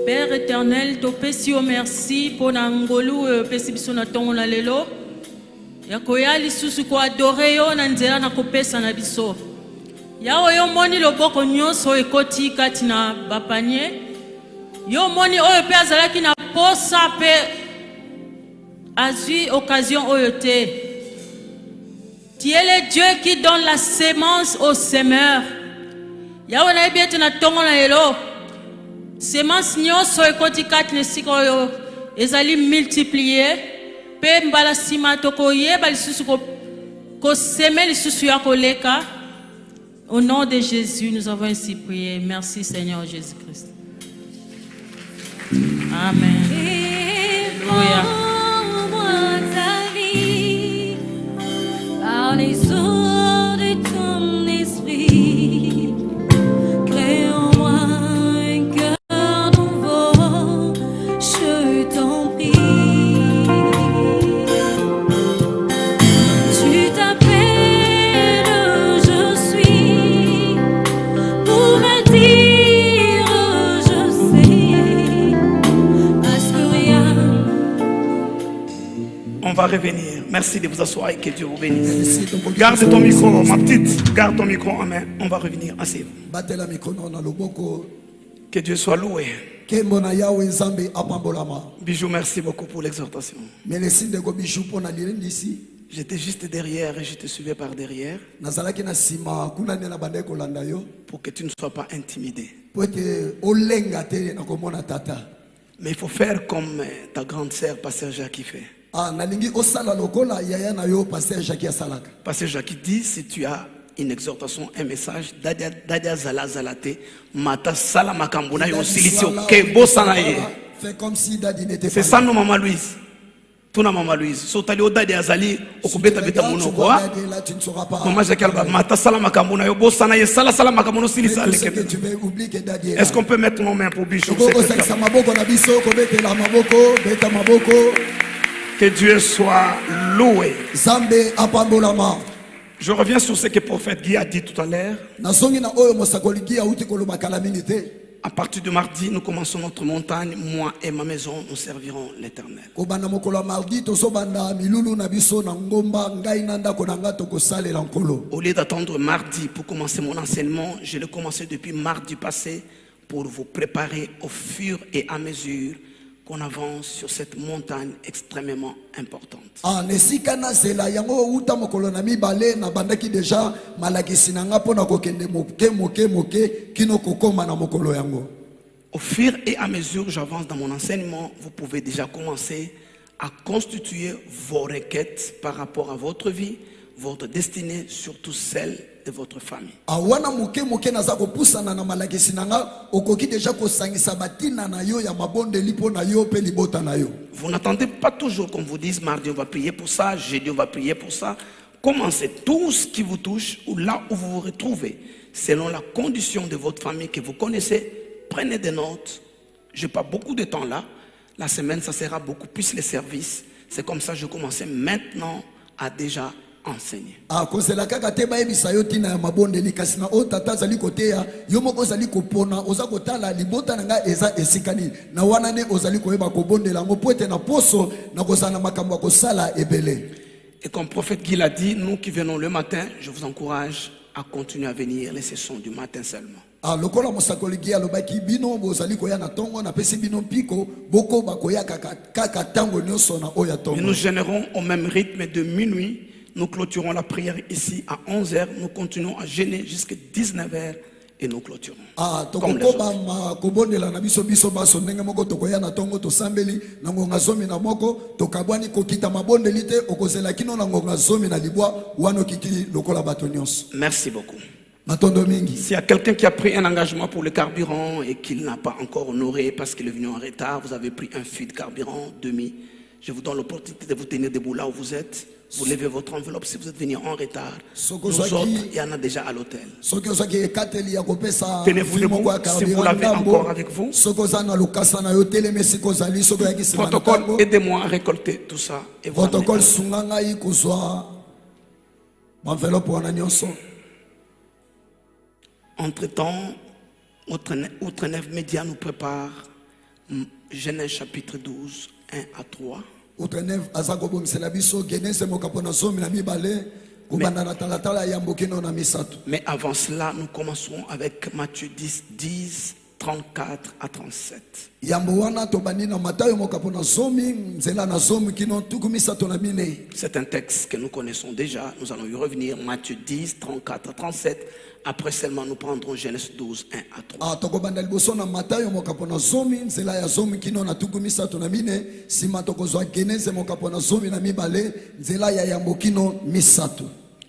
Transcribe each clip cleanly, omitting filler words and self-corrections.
Père éternel, to pesi o merci pour nangolu pesi biso na tongo na lelo. Ya koya lisusu ko adore yo na nzela na kopesa na biso. Ya oyo moni loboko nyonso ekoti kati na bapanie. Yo moni oyo pe azalaki na posa pe azui occasion oyo te. Tu es le Dieu qui donne la sémence au semeur. Yawe na ebiete na tongo na lelo. Semence nyonso ekoti kati na siko oyo ezali multiplier. Pe mbala sima toko yeba lisusu ko semer lisusu ya koleka. Au nom de Jésus, nous avons ainsi prié. Merci Seigneur Jésus-Christ. Amen. Alléluia. Par les eaux de ton esprit, crée en moi un cœur nouveau, je t'en prie. Tu t'appelles je suis, pour me dire je sais, parce que rien. On va revenir. Merci de vous asseoir et que Dieu vous bénisse. Garde ton micro, ma petite. Garde ton micro en main. On va revenir. Asseyez-vous. Que Dieu soit loué. Bijou, merci beaucoup pour l'exhortation. J'étais juste derrière et je te suivais par derrière. Pour que tu ne sois pas intimidé. Mais il faut faire comme ta grande sœur, Pasteur Jacques, fait. Pasteur Jacques dit, si tu as une exhortation, un message, Dadia Zala Zalate, Mata Salama Kambuna Yosilicio, fais comme si Dadi n'était pas. C'est ça, non, Maman Louise. Tout na Maman Louise. Sotali o Dadi Azali, Okubeta Beta Mono, quoi. Maman Jacques Alba, Mata Salama Kambuna Yobosana, Yesala Salama Kamono Silisa. Est-ce qu'on peut mettre nos mains pour Bishop? Que Dieu soit loué. Je reviens sur ce que le prophète Guy a dit tout à l'heure. À partir de mardi, nous commençons notre montagne. Moi et ma maison, nous servirons l'Éternel. Au lieu d'attendre mardi pour commencer mon enseignement, je l'ai commencé depuis mardi passé pour vous préparer au fur et à mesure qu'on avance sur cette montagne extrêmement importante. Au fur et à mesure que j'avance dans mon enseignement, vous pouvez déjà commencer à constituer vos requêtes par rapport à votre vie, votre destinée, surtout celle de votre famille. Vous n'attendez pas toujours qu'on vous dise mardi on va prier pour ça, jeudi on va prier pour ça. Commencez tout ce qui vous touche ou là où vous vous retrouvez, selon la condition de votre famille que vous connaissez. Prenez des notes. Je n'ai pas beaucoup de temps là. La semaine, ça sera beaucoup plus les services. C'est comme ça que je commençais maintenant à déjà enseigner. Et comme prophète Guy l'a dit, nous qui venons le matin, je vous encourage à continuer à venir les sessions du matin seulement. Et nous gênerons au même rythme de minuit. Nous clôturons la prière ici à 11h. Nous continuons à gêner jusqu'à 19h et nous clôturons. Comme les autres. Merci beaucoup. S'il y a quelqu'un qui a pris un engagement pour le carburant et qu'il n'a pas encore honoré parce qu'il est venu en retard, vous avez pris un fût de carburant, demi. Je vous donne l'opportunité de vous tenir debout là où vous êtes. Vous levez votre enveloppe si vous êtes venu en retard. Nous autres, il y en a déjà à l'hôtel. Tenez-vous debout si vous l'avez encore avec vous. Protocole, aidez-moi à récolter tout ça. Et vous entre-temps, Outre-Nef Média nous prépare Genèse chapitre 12, 1 à 3. Mais avant cela, nous commencerons avec Matthieu 10, 34 à 37. C'est un texte que nous connaissons déjà. Nous allons y revenir. Matthieu 10, 34 à 37. Après seulement, nous prendrons Genèse 12, 1 à 3.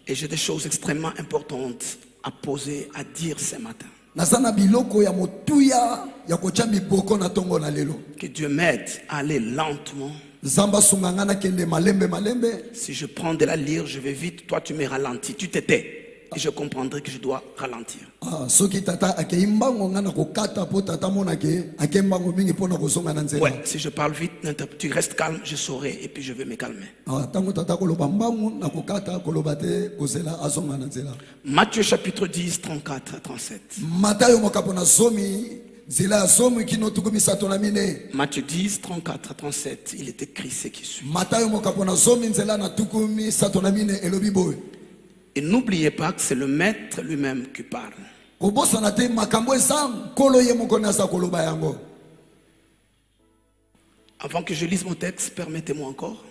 Et j'ai des choses extrêmement importantes à poser, à dire ce matin. Que Dieu m'aide à aller lentement. Si je prends de la lyre, je vais vite. Toi, tu me ralentis. Tu t'étais. Et je comprendrai que je dois ralentir. Ouais, si je parle vite, tu restes calme, je saurai et puis je vais me calmer. Matthieu chapitre 10, 34 à 37. Matthieu 10, 34 à 37, il est écrit ce qui suit. Et n'oubliez pas que c'est le maître lui-même qui parle. Avant que je lise mon texte, permettez-moi encore.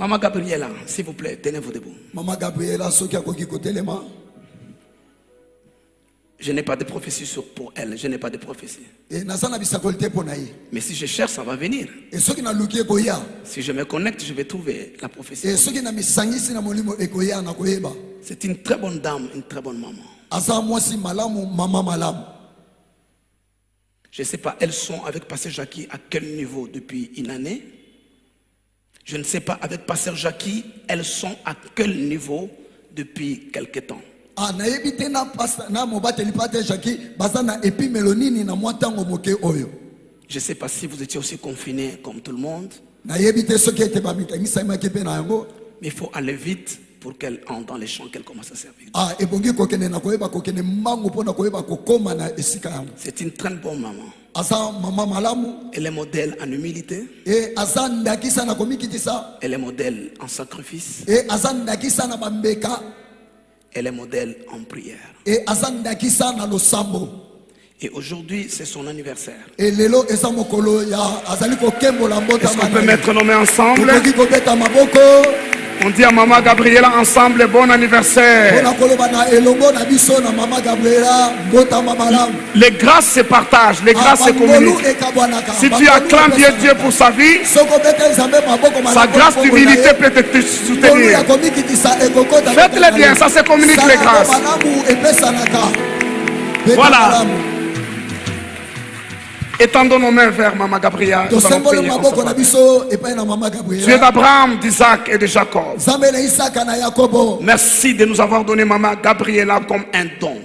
Maman Gabriela, s'il vous plaît, tenez-vous debout. Je n'ai pas de prophétie pour elle, je n'ai pas de prophétie. Mais si je cherche, ça va venir. Si je me connecte, je vais trouver la prophétie. C'est une très bonne dame, une très bonne maman. Je ne sais pas, elles sont avec Pasteur Jackie à quel niveau depuis une année. Je ne sais pas, avec Pasteur Jackie, elles sont à quel niveau depuis quelque temps. Je ne sais pas si vous étiez aussi confinés comme tout le monde. Mais il faut aller vite pour qu'elle entre dans les champs, qu'elle commence à servir. C'est une très bonne maman. Elle est modèle en humilité. Elle est modèle en sacrifice. Elle est modèle en prière. Et aujourd'hui, c'est son anniversaire. Est-ce qu'on peut mettre nos mains ensemble? On dit à Maman Gabriela ensemble, bon anniversaire. Les grâces se partagent, les grâces se communiquent. Si tu acclames Dieu pour sa vie, sa grâce d'humilité peut te soutenir. Faites-le bien, ça se communique les grâces. Voilà. Étendons nos mains vers Maman Gabriela. Dieu d'Abraham, d'Isaac et de Jacob. Merci de nous avoir donné Maman Gabriela comme un don.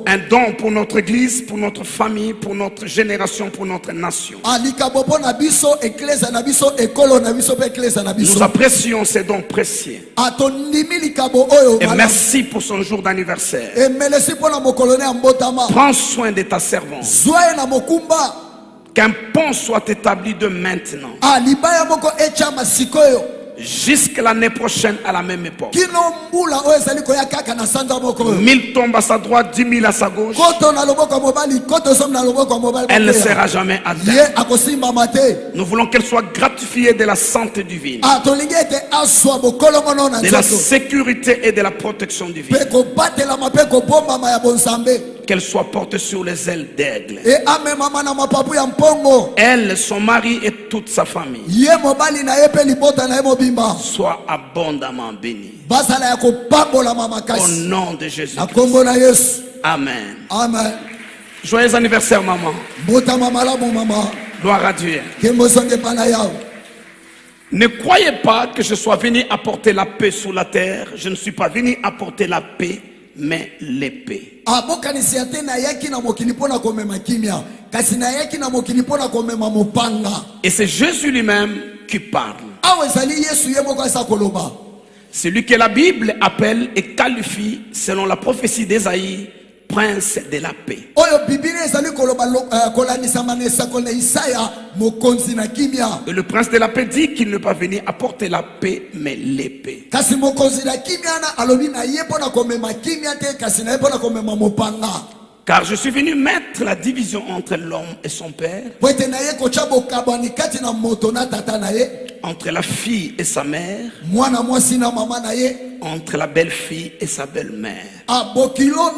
Un don pour notre église, pour notre famille, pour notre génération, pour notre nation. Nous apprécions ces dons précieux. Et merci pour son jour d'anniversaire. Prends soin de ta servante. Qu'un pont soit établi de maintenant jusqu'à l'année prochaine à la même époque. 1000 tombent à sa droite, 10 000 à sa gauche. Elle ne sera jamais atteinte. Nous voulons qu'elle soit gratifiée de la santé divine, de la sécurité et de la protection divine. qu'elle soit portée sur les ailes d'aigle. Et amemama na mapapu ya mpongo. Elle, son mari et toute sa famille Ye mobali na ye pe libota na ye mobimba. soient abondamment bénis. Basala ya kopambola mama Au kasi. nom de Jésus. Na kombo na Yesu. Amen. Amen. Joyeux anniversaire, maman. Bota mama la bon mama. Gloire à Dieu. Kembo songe pana yao. Ne croyez pas que je sois venu apporter la paix sur la terre. Je ne suis pas venu apporter la paix, mais l'épée. Abokanisi ate na yaki na mokili pona komema kimia. Kasi na yaki na mokili pona komema mopanga. Et c'est Jésus lui-même qui parle. Awe zali Yesu ye moko asa koloba. Celui que la Bible appelle et qualifie, selon la prophétie d'Ésaïe, prince de la paix. Oyo Biblia ezali koloba kolanisa manesa kole Isaya mokonzi na kimia. Et le prince de la paix dit qu'il ne peut pas venir apporter la paix, mais l'épée. Kasi mokonzi na kimia na alobi na ye pona komema kimia te kasi na ye pona komema mopanga. Car je suis venu mettre la division entre l'homme et son père, Poete na ye kocha bokabani kati na moto na tata na ye. entre la fille et sa mère, Mwana mwasi na mama na ye. entre la belle-fille et sa belle-mère. Bokilo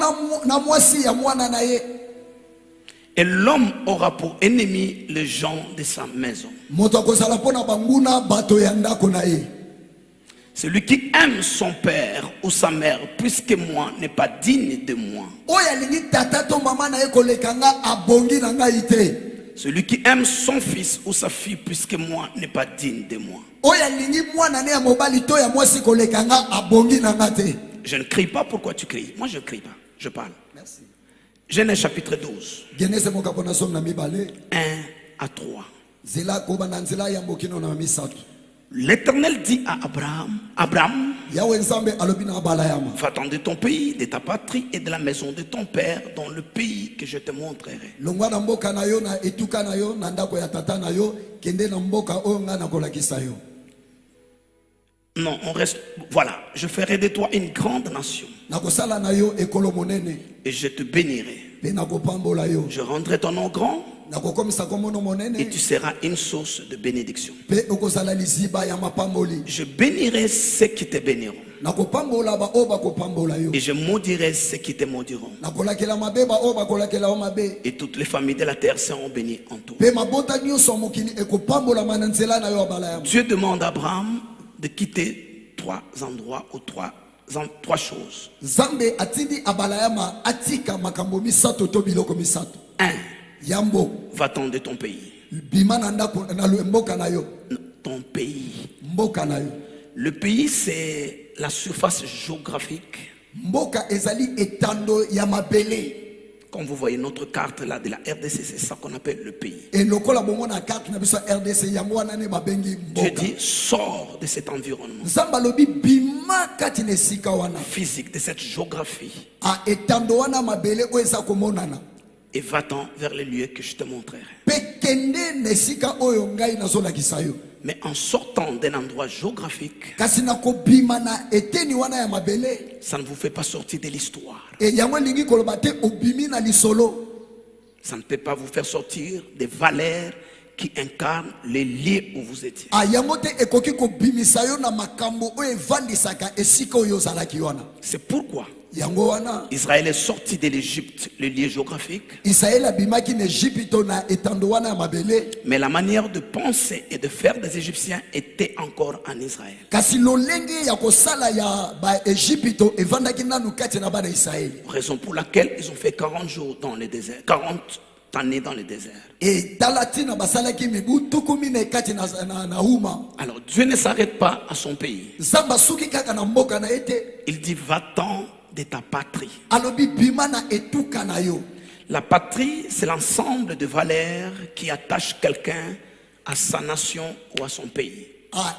na mwasi ya mwana na ye. Et l'homme aura pour ennemi les gens de sa maison. Moto akozala pona banguna bato ya ndako na ye. Celui qui aime son père ou sa mère plus que moi n'est pas digne de moi. Oya lingi tata to mama na ye kolekanga abongi na ngai te. Celui qui aime son fils ou sa fille plus que moi n'est pas digne de moi. Oya lingi mwana ne ya mobali to ya mwasi kolekanga abongi na ngai te. Je ne crie pas, pourquoi tu cries? Moi je ne crie pas, je parle. Merci. Genèse chapitre 12, Genese moka pona som na mibale. 1 à 3. Zela koba na nzela ya mbokino na misato. L'Éternel dit à Abraham, Yawe nzambe alobi na balayama. va-t'en de ton pays, de ta patrie et de la maison de ton père dans le pays que je te montrerai. Longwa na mboka na yo na etuka na yo na ndako ya tata na yo kende na mboka oyo nga na kolakisa yo. Non, on reste. Voilà, je ferai de toi une grande nation Na kosala na yo ekolo monene et je te bénirai. pe na kopambola yo. Je rendrai ton nom grand Na kokomisa komono et monene tu seras une source de bénédiction. pe okozala liziba ya mapamboli. Je bénirai ceux qui te béniront Na kopambola ba o ba kopambola yo. et je maudirai ceux qui te maudiront. Na kolakela mabe ba o ba kolakela o mabe. Et toutes les familles de la terre seront bénies en toi. Pe mabota nyonso mokili ekopambola na nzela na yo balayama. Dieu demande à Abraham de quitter trois endroits ou trois choses. Zambe atindi abalayama atika makambo misato to biloko misato. 1. Yambo Va-t'en de ton pays. bima na ndako na mboka na yo. Ton pays. Mboka na yo. Le pays, c'est la surface géographique. Mboka ezali etando ya mabele. Comme vous voyez notre carte là de la RDC, c'est ça qu'on appelle le pays. Et lokola bongo na carte na biso RDC yango wana ne babengi Dieu mboka. dit, sors de cet environnement Nzamba lobi bima kati ne sika wana. physique, de cette géographie, A etando wana mabele o eza komonana. et va-t'en vers les lieux que je te montrerai. Pe kende ne sika oyo ngai nazolakisa yo. Mais en sortant d'un endroit géographique, Kasi na kobima na eteni wana ya mabele. ça ne vous fait pas sortir de l'histoire. E yango lingi koloba te obimi na lisolo. Ça ne peut pas vous faire sortir des valeurs qui incarnent les lieux où vous étiez. A yango te ekoki kobimisa yo na makambo oyo evandisaka esika oyo ozalaki wana. C'est pourquoi Yango wana Israël est sorti de l'Égypte, le lieu géographique, Israël abimaki na Egypte na etando wana ya mabele. mais la manière de penser et de faire des Égyptiens était encore en Israël. Kasi lolenge ya kosala ya ba Egypte evandaki nanu kati na bana Israël. Raison pour laquelle ils ont fait 40 jours dans le désert, 40 années dans le désert. Et talatina basalaki mibu tukumi na kati na uma. Alors Dieu ne s'arrête pas à son pays. Zamba suki kaka na mboka na ete. Il dit, va-t'en de ta patrie. Alobi bima na etuka na yo. La patrie, c'est l'ensemble de valeurs qui attachent quelqu'un à sa nation ou à son pays.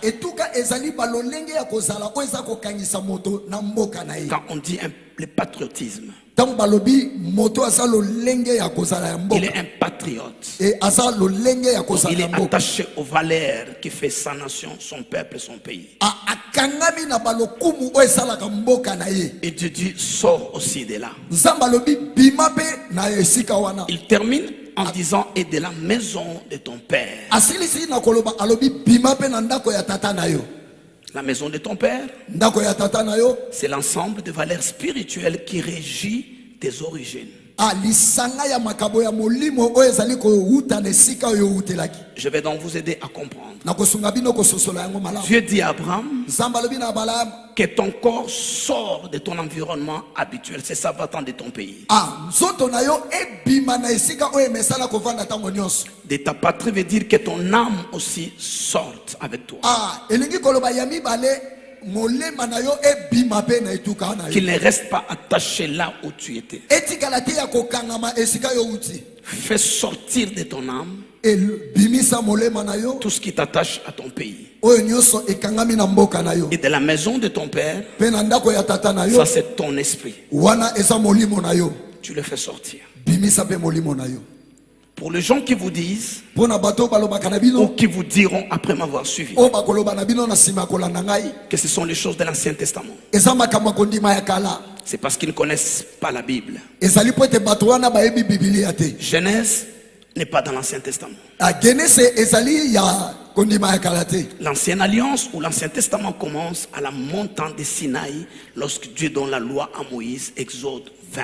Etuka ezali balolenge ya kozala o eza kokangisa moto na mboka na ye. Quand on dit le patriotisme, Tango balobi moto asa lolenge ya kozala ya il mboka. est un patriote. Et asa lolenge ya kozala Il ya est mboka. attaché aux valeurs qui fait sa nation, son peuple, son pays. Akangami na balokumu o esalaka mboka na ye. Et Dieu dit, sors aussi de là. Nzamba lobi bima pe na esika wana. Il termine en disant, et de la maison de ton père. Asilisi na koloba alobi bima pe na ndako ya tata na yo. La maison de ton père, Ndako ya tata na yo c'est l'ensemble de valeurs spirituelles qui régit tes origines. lisanga ya makabo ya molimo oyo ezali kouta na esika oyo outelaki. Je vais donc vous aider à comprendre. Na kosunga bino kososola yango malamu. Dieu dit à Abraham Nzambe alobi na Abraham, que ton corps sort de ton environnement habituel. C'est ça va-t'en de ton pays. nzoto na yo ebima na esika oyo emesala kovanda ntango nyonso. De ta patrie veut dire que ton âme aussi sorte avec toi. Elingi koloba ya mibale molema na yo ebima pe na etuka na yo. Qu'il ne reste pas attaché là où tu étais. Etikala te ya kokangama esika yo uti. Fais sortir de ton âme Bimisa molema na yo tout ce qui t'attache à ton pays. oyo nyonso ekangami na mboka na yo. Et de la maison de ton père, Pe na ndako ya tata na yo ça c'est ton esprit. wana eza molimo na yo. Tu le fais sortir. Bimisa pe molimo na yo. Pour les gens qui vous disent Pona bato balobaka na ou bino qui vous diront après m'avoir suivi o bakoloba na bino na sima kolanda ngai que ce sont les choses de l'Ancien Testament, eza makambo kondima ya kala. c'est parce qu'ils ne connaissent pas la Bible. Ezali po ete bato wana bayebi Biblia te. Genèse n'est pas dans l'Ancien Testament. Genese ezali ya kondima ya kala te. L'Ancienne Alliance ou l'Ancien Testament commence à la montagne de Sinaï lorsque Dieu donne la loi à Moïse, Exode 20.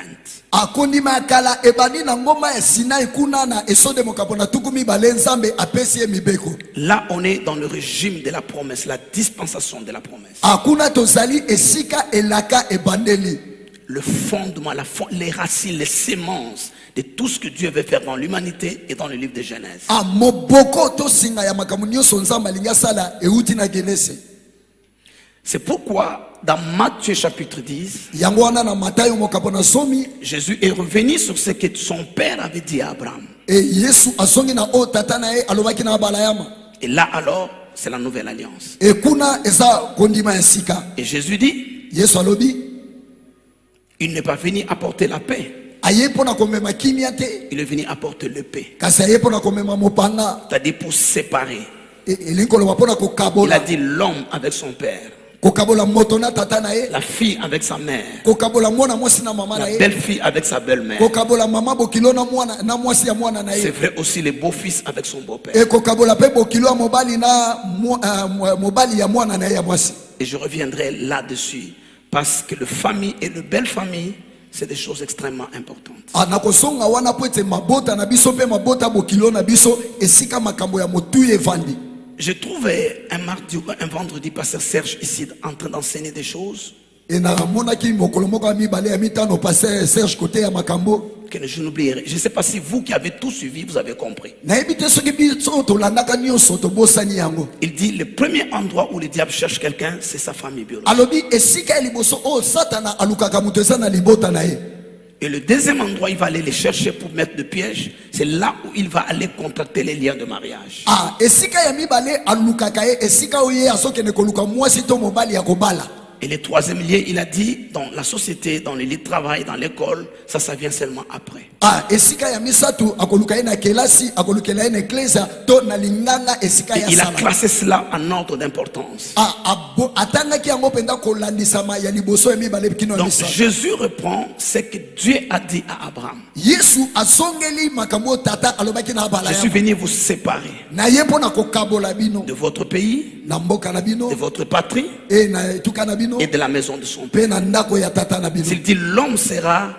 Akondima ya kala ebani na ngoma ya Sinai kuna na esode mokapona tukumi bale nzambe apesi ye mibeko. Là, on est dans le régime de la promesse, la dispensation de la promesse. Akuna tozali esika elaka ebandeli. Le fondement, les racines, les semences de tout ce que Dieu veut faire dans l'humanité et dans le livre de Genèse. Moboko to singa ya makambo nyonso nzambe alingi sala euti na Genese. C'est pourquoi dans Matthieu chapitre 10, Yango wana na Matayo mokapona somi Jésus est revenu sur ce que son père avait dit à Abraham. Yesu asongi na o tata na ye alobaki na balayama. Et là alors, c'est la nouvelle alliance. Kuna eza kondima ya sika. Et Jésus dit, Yesu alobi il n'est pas venu apporter la paix. aye pona komema kimia te. Il est venu apporter le paix. Kasi aye pona komema mopanga. C'est-à-dire pour séparer. Elingi koloba pona Il a kokabola. dit l'homme avec son père, Kokabola moto na tata na ye. la fille avec sa mère, Kokabola mwana mwasi na mama na la ye. belle-fille avec sa belle-mère. Kokabola mama bokilo na mwana na mwasi ya mwana na C'est ye. vrai aussi le beau-fils avec son beau-père. Kokabola pe bokilo ya mobali na mobali ya mwana na ye ya mwasi. Et je reviendrai là-dessus parce que le famille et le belle famille, c'est des choses extrêmement importantes. Nakosonga wana po ete mabota na biso pe mabota bokilo na biso esika makambo ya motu evandi. J'ai trouvé un mardi ou un vendredi pasteur Serge ici en train d'enseigner des choses Et na monaki mokolo moko ya mibale ya mitano pasteur Serge côté ya makambo. que je n'oublierai. Je ne sais pas si vous qui avez tout suivi, vous avez compris. Nayebi te soki biso tolandaka nyonso tobosani yango. Il dit le premier endroit où le diable cherche quelqu'un, c'est sa famille biologique. Alobi esika ya liboso o satana alukaka mutu eza na libota na ye. Et le deuxième endroit, il va aller les chercher pour mettre de pièges. C'est là où il va aller contracter les liens de mariage. Esika ya mibale alukaka ye esika oye asokene koluka mwasi to mobali ya kobala. Et le troisième lien, il a dit, dans la société, dans les lieux de travail, dans l'école, ça vient seulement après. Esika ya misatu akoluka ye na kelasi akolukela ye na eklesia to na linganga esika Et ya il a sala. classé cela en ordre d'importance. Atangaki yango penda kolandisama ya liboso ya mibale kino ya Donc misatu. Jésus reprend ce que Dieu a dit à Abraham. Yesu asongeli makambo tata alobaki na bala Je suis ya. venu vous séparer Na ye pona kokabola bino de votre pays, na mboka na bino de votre patrie e na etuka na bino et de la maison de son père. pe na ndako ya tata na bino. Il dit l'homme sera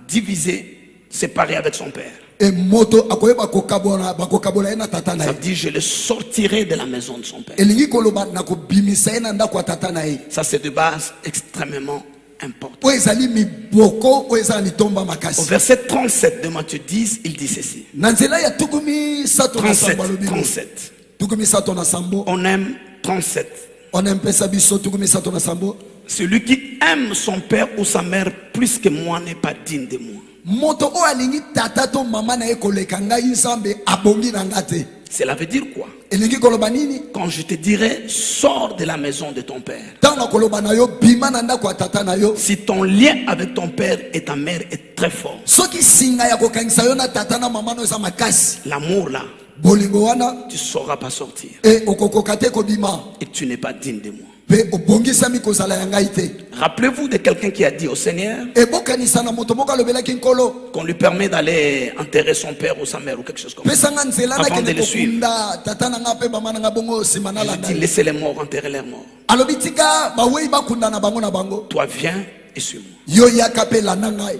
divisé, séparé avec son père. E moto akoyeba kokabola ye na tata na Ça ye. dit je le sortirai de la maison de son père. Elingi koloba na kobimisa ye na ndako ya tata na ye. Ça c'est de base extrêmement important. Oyo ezali miboko oyo eza litomba Au makasi. verset 37 de Matthieu 10, il dit ceci. Na nzela ya tukumi sato na 37, sambo alobi. 37. Tukumi sato na sambo. On aime 37. On empesa biso tukumi sato na sambo. Celui qui aime son père ou sa mère plus que moi n'est pas digne de moi. Moto oyo alingi tata to mama na ye koleka ngai nzambe abongi na nga te. Cela veut dire quoi? Elingi koloba nini? Quand je te dirai, sors de la maison de ton père. Ntango koloba na yo bima na ndako ya tata na yo. Si ton lien avec ton père et ta mère est très fort, Soki singa ya kokangisa yo na tata na mama no eza makasi. l'amour là, Bolingo wana tu ne sauras pas sortir. e okokoka te kobima. Et tu n'es pas digne de moi. Pe obongisami kozala ya ngai te. Rappelez-vous de quelqu'un qui a dit au Seigneur Ebokanisa na moto moko alobelaki nkolo. qu'on lui permet d'aller enterrer son père ou sa mère ou quelque chose comme ça. Pesanga nzela na Avant de kene le suivre. kokunda tata na nga pe mama na nga bongo sima na Il landa. dit laissez les morts enterrer leurs morts. Alobi tika bawei bakunda na bango na bango. Toi viens et suis-moi. Yo yaka pe landa ngai.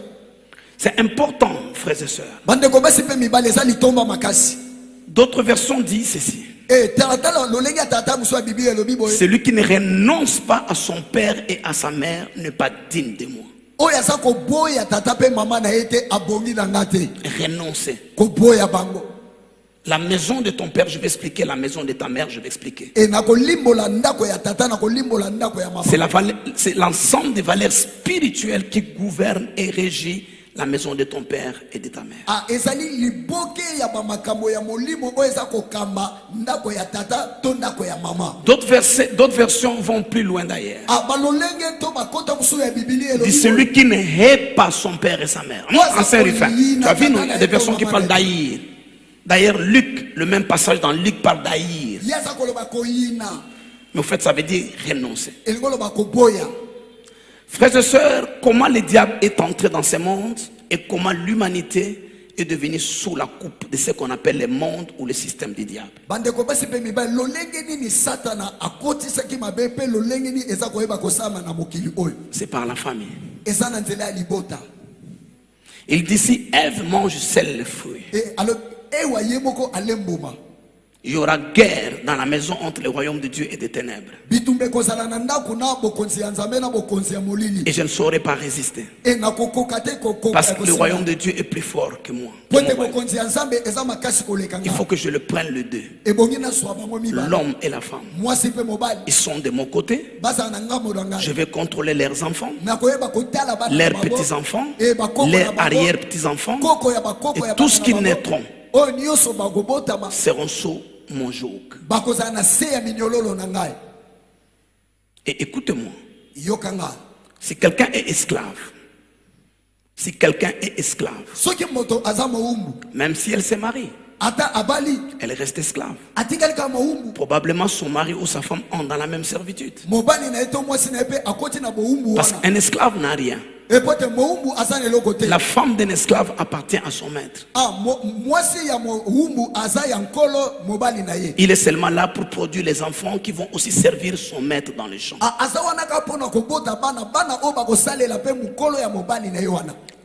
C'est important, frères et sœurs. bandeko basi pe mibale eza litomba makasi. D'autres versions disent ceci. Tala lolenge tata muso ya Bible elobi boye. Celui qui ne renonce pas à son père et à sa mère n'est pas digne de moi. Oyo aza ko boya tata pe mama na yete abongi na ngate. Renoncer. Ko boya bango. La maison de ton père, je vais expliquer. La maison de ta mère, je vais expliquer. C'est l'ensemble des valeurs spirituelles qui gouvernent et régissent la maison de ton père et de ta mère. D'autres versions vont plus loin d'ailleurs. Dit celui qui ne hait pas son père et sa mère. En Saint-Rufin, tu as vu, non? Il y a des versions qui parlent d'haïr. D'ailleurs, Luc, le même passage dans Luc parle d'haïr. Mais au fait, ça veut dire renoncer. Frères et sœurs, comment le diable est entré dans ce monde et comment l'humanité est devenue sous la coupe de ce qu'on appelle le monde ou le système du diable. C'est par la famille. Il dit si Ève mange seul le fruit, il y aura guerre dans la maison entre le royaume de Dieu et des ténèbres. Et je ne saurais pas résister. Parce que le royaume de Dieu est plus fort que moi. Il faut que je le prenne le deux. L'homme et la femme. Ils sont de mon côté. Je vais contrôler leurs enfants, leurs petits-enfants, leurs arrière-petits-enfants. Et tout ce qui naîtront seront sous mon joug. Et écoutez-moi, si quelqu'un est esclave, même si elle se marie, elle reste esclave. Probablement son mari ou sa femme ont dans la même servitude. Parce qu'un esclave n'a rien. La femme d'un esclave appartient à son maître. Il est seulement là pour produire les enfants qui vont aussi servir son maître dans les champs.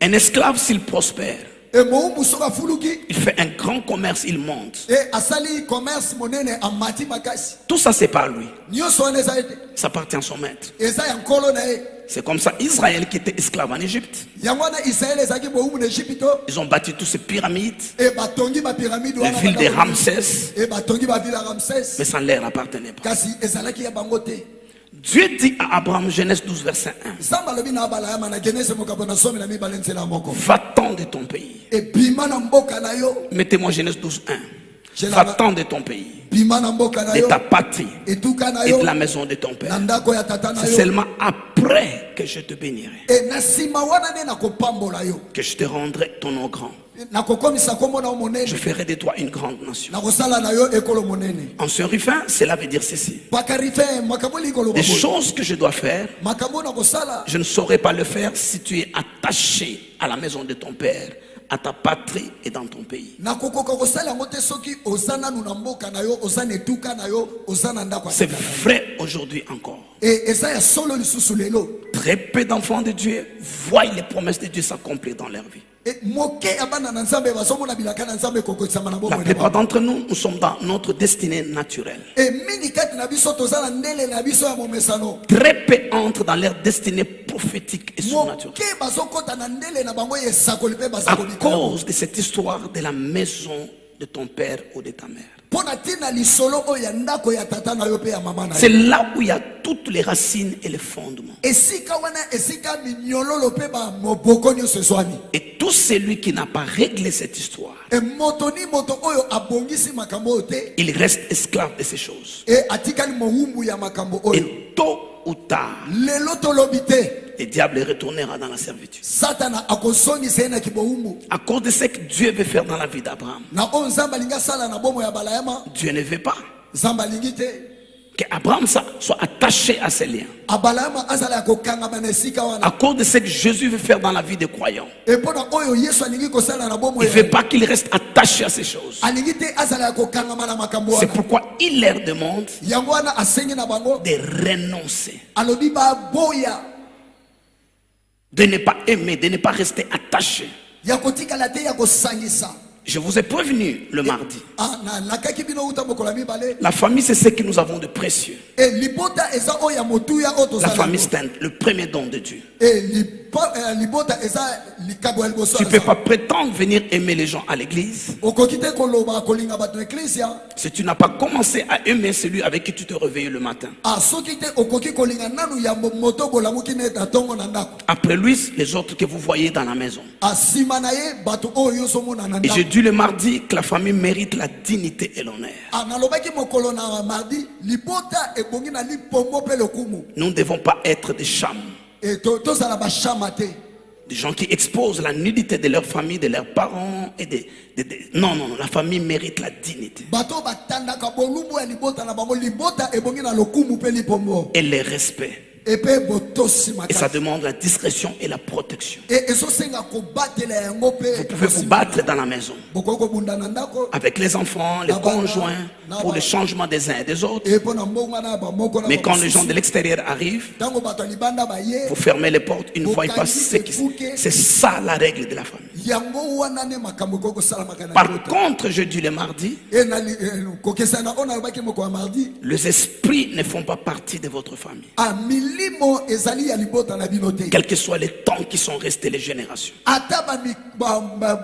Un esclave, s'il prospère, il fait un grand commerce, il monte. Tout ça, c'est pas lui. Ça appartient à son maître. C'est comme ça, Israël qui était esclave en Égypte. Ils ont bâti toutes ces pyramides, les villes de Ramsès, mais ça ne leur appartenait pas. Dieu dit à Abraham, Genèse 12, verset 1, va-t'en de ton pays. Mettez-moi Genèse 12, 1. Va-t'en de ton pays, de ta patrie et de la maison de ton père. C'est seulement après que je te bénirai, que je te rendrai ton nom grand. Je ferai de toi une grande nation. En Saint-Rufin, cela veut dire ceci. Des choses que je dois faire, je ne saurais pas le faire si tu es attaché à la maison de ton père, à ta patrie et dans ton pays. C'est vrai aujourd'hui encore. Très peu d'enfants de Dieu voient les promesses de Dieu s'accomplir dans leur vie. La plupart d'entre nous, nous sommes dans notre destinée naturelle. Très peu entrent dans leur destinée prophétique et surnaturelle. À cause de cette histoire de la maison de ton père ou de ta mère. C'est là où il y a toutes les racines et les fondements. Et tout celui qui n'a pas réglé cette histoire, il reste esclave de ces choses. Et tôt ou tard, le diable retournera dans la servitude. À cause de ce que Dieu veut faire dans la vie d'Abraham. Dieu ne veut pas qu'Abraham soit attaché à ses liens. À cause de ce que Jésus veut faire dans la vie des croyants. Il ne veut pas qu'il reste attaché à ces choses. C'est pourquoi il leur demande de renoncer, de ne pas aimer, de ne pas rester attaché ya kotikala te ya kosangisa. Je vous ai prévenu le mardi. Nakaki bino uta mokolo ya mibale. La famille, c'est ce que nous avons de précieux. Et libota eza oya motuya oto La zala. famille, c'est le premier don de Dieu. Et libota eza likabo ya liboso. Tu ne peux pas prétendre venir aimer les gens à l'église Okokite koloba kolinga bato ecclesia. si tu n'as pas commencé à aimer celui avec qui tu te réveilles le matin. Soki te okoki kolinga nanu ya moto bolamuki neta tongo na ndako. Après lui, les autres que vous voyez dans la maison. Asima na ye bato oyo somona na Et ndako. j'ai dit le mardi que la famille mérite la dignité et l'honneur. Nalobaki mokolo na mardi libota ebongi na lipombo pe lokumu. Nous ne devons pas être des chams, Et tozala bashama te. des gens qui exposent la nudité de leur famille, de leurs parents et Non, la famille mérite la dignité Bato batandaka bolumbu ya libota na bango libota ebongi na lokumu pe lipombo. et le respect. Et pe botosi Et ça makasi. demande la discrétion et la protection. Et ezosenga kobatela yango pe. Vous pouvez vous battre dans la maison Bokoko bunda na ndako. avec les enfants, les conjoints, pour le changement des uns et des autres. Et pona mbonga na ba moko na. Mais quand les gens de l'extérieur arrivent, tango bato libanda ba ye. vous fermez les portes, ils ne voient pas ce qui... C'est ça la règle de la famille. Yango wana ne makambo koko sala makana. Par contre, je dis le mardi, Et na kokesana ona baki moko ya mardi. les esprits ne font pas partie de votre famille. Milimo ezali ya libota na binote. Quels que soient les temps qui sont restés, les générations. Ata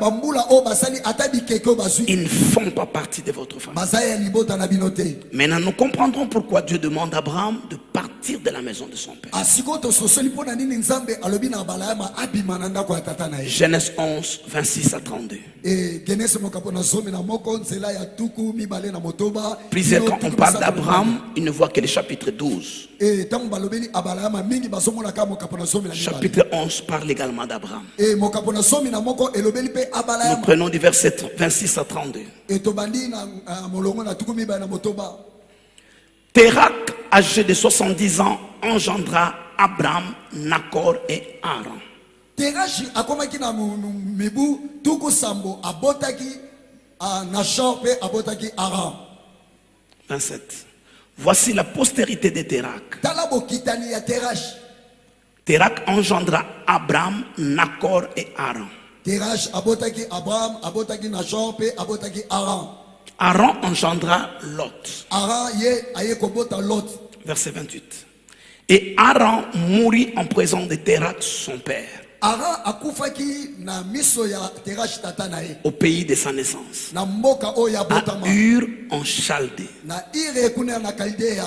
bambula o basali ata bikeko bazui. Ils ne font pas partie de votre famille. Bazaya ya libota na binote. Maintenant, nous comprendrons pourquoi Dieu demande à Abraham de partir de la maison de son père. Asiko to sosoli pona nini nzambe alobi na balama abima na ndako ya tata na ye. Genèse 11, 26 à 32. Et Genèse mokapo na zomi na moko nzela ya tuku mibale na motoba. Plusieurs, quand on parle d'Abraham, il ne voit que le chapitre 12. Et tango balobeli abalama mingi bazomona ka mokapo na zomi na mibale. Chapitre 11 parle également d'Abraham. Et mokapo na zomi na moko elobeli pe Nous abalama. prenons du verset 26 à 32. Et tobandi na molongo na tuku mibale na motoba. Térak, âgé de 70 ans, engendra Abraham, Nakor et Haran. Terashi akomaki na mibu tuku sambo abotaki Nashor pe abotaki Aram. 27. Voici la postérité de Térak. Tala bokitani ya Terash. Térak engendra Abraham, Nakor et Haran. Terash abotaki Abraham, abotaki Nashor pe abotaki Aram. Haran engendra Lot. Aram ye aye kobota Lot. Verset 28. Et Haran mourut en présence de Térak, son père, Aram akufaki na miso ya Terash tata na ye. au pays de sa naissance, Na mboka o ya à botama. Ur en Chaldée. Na ire kuna na Kaldea.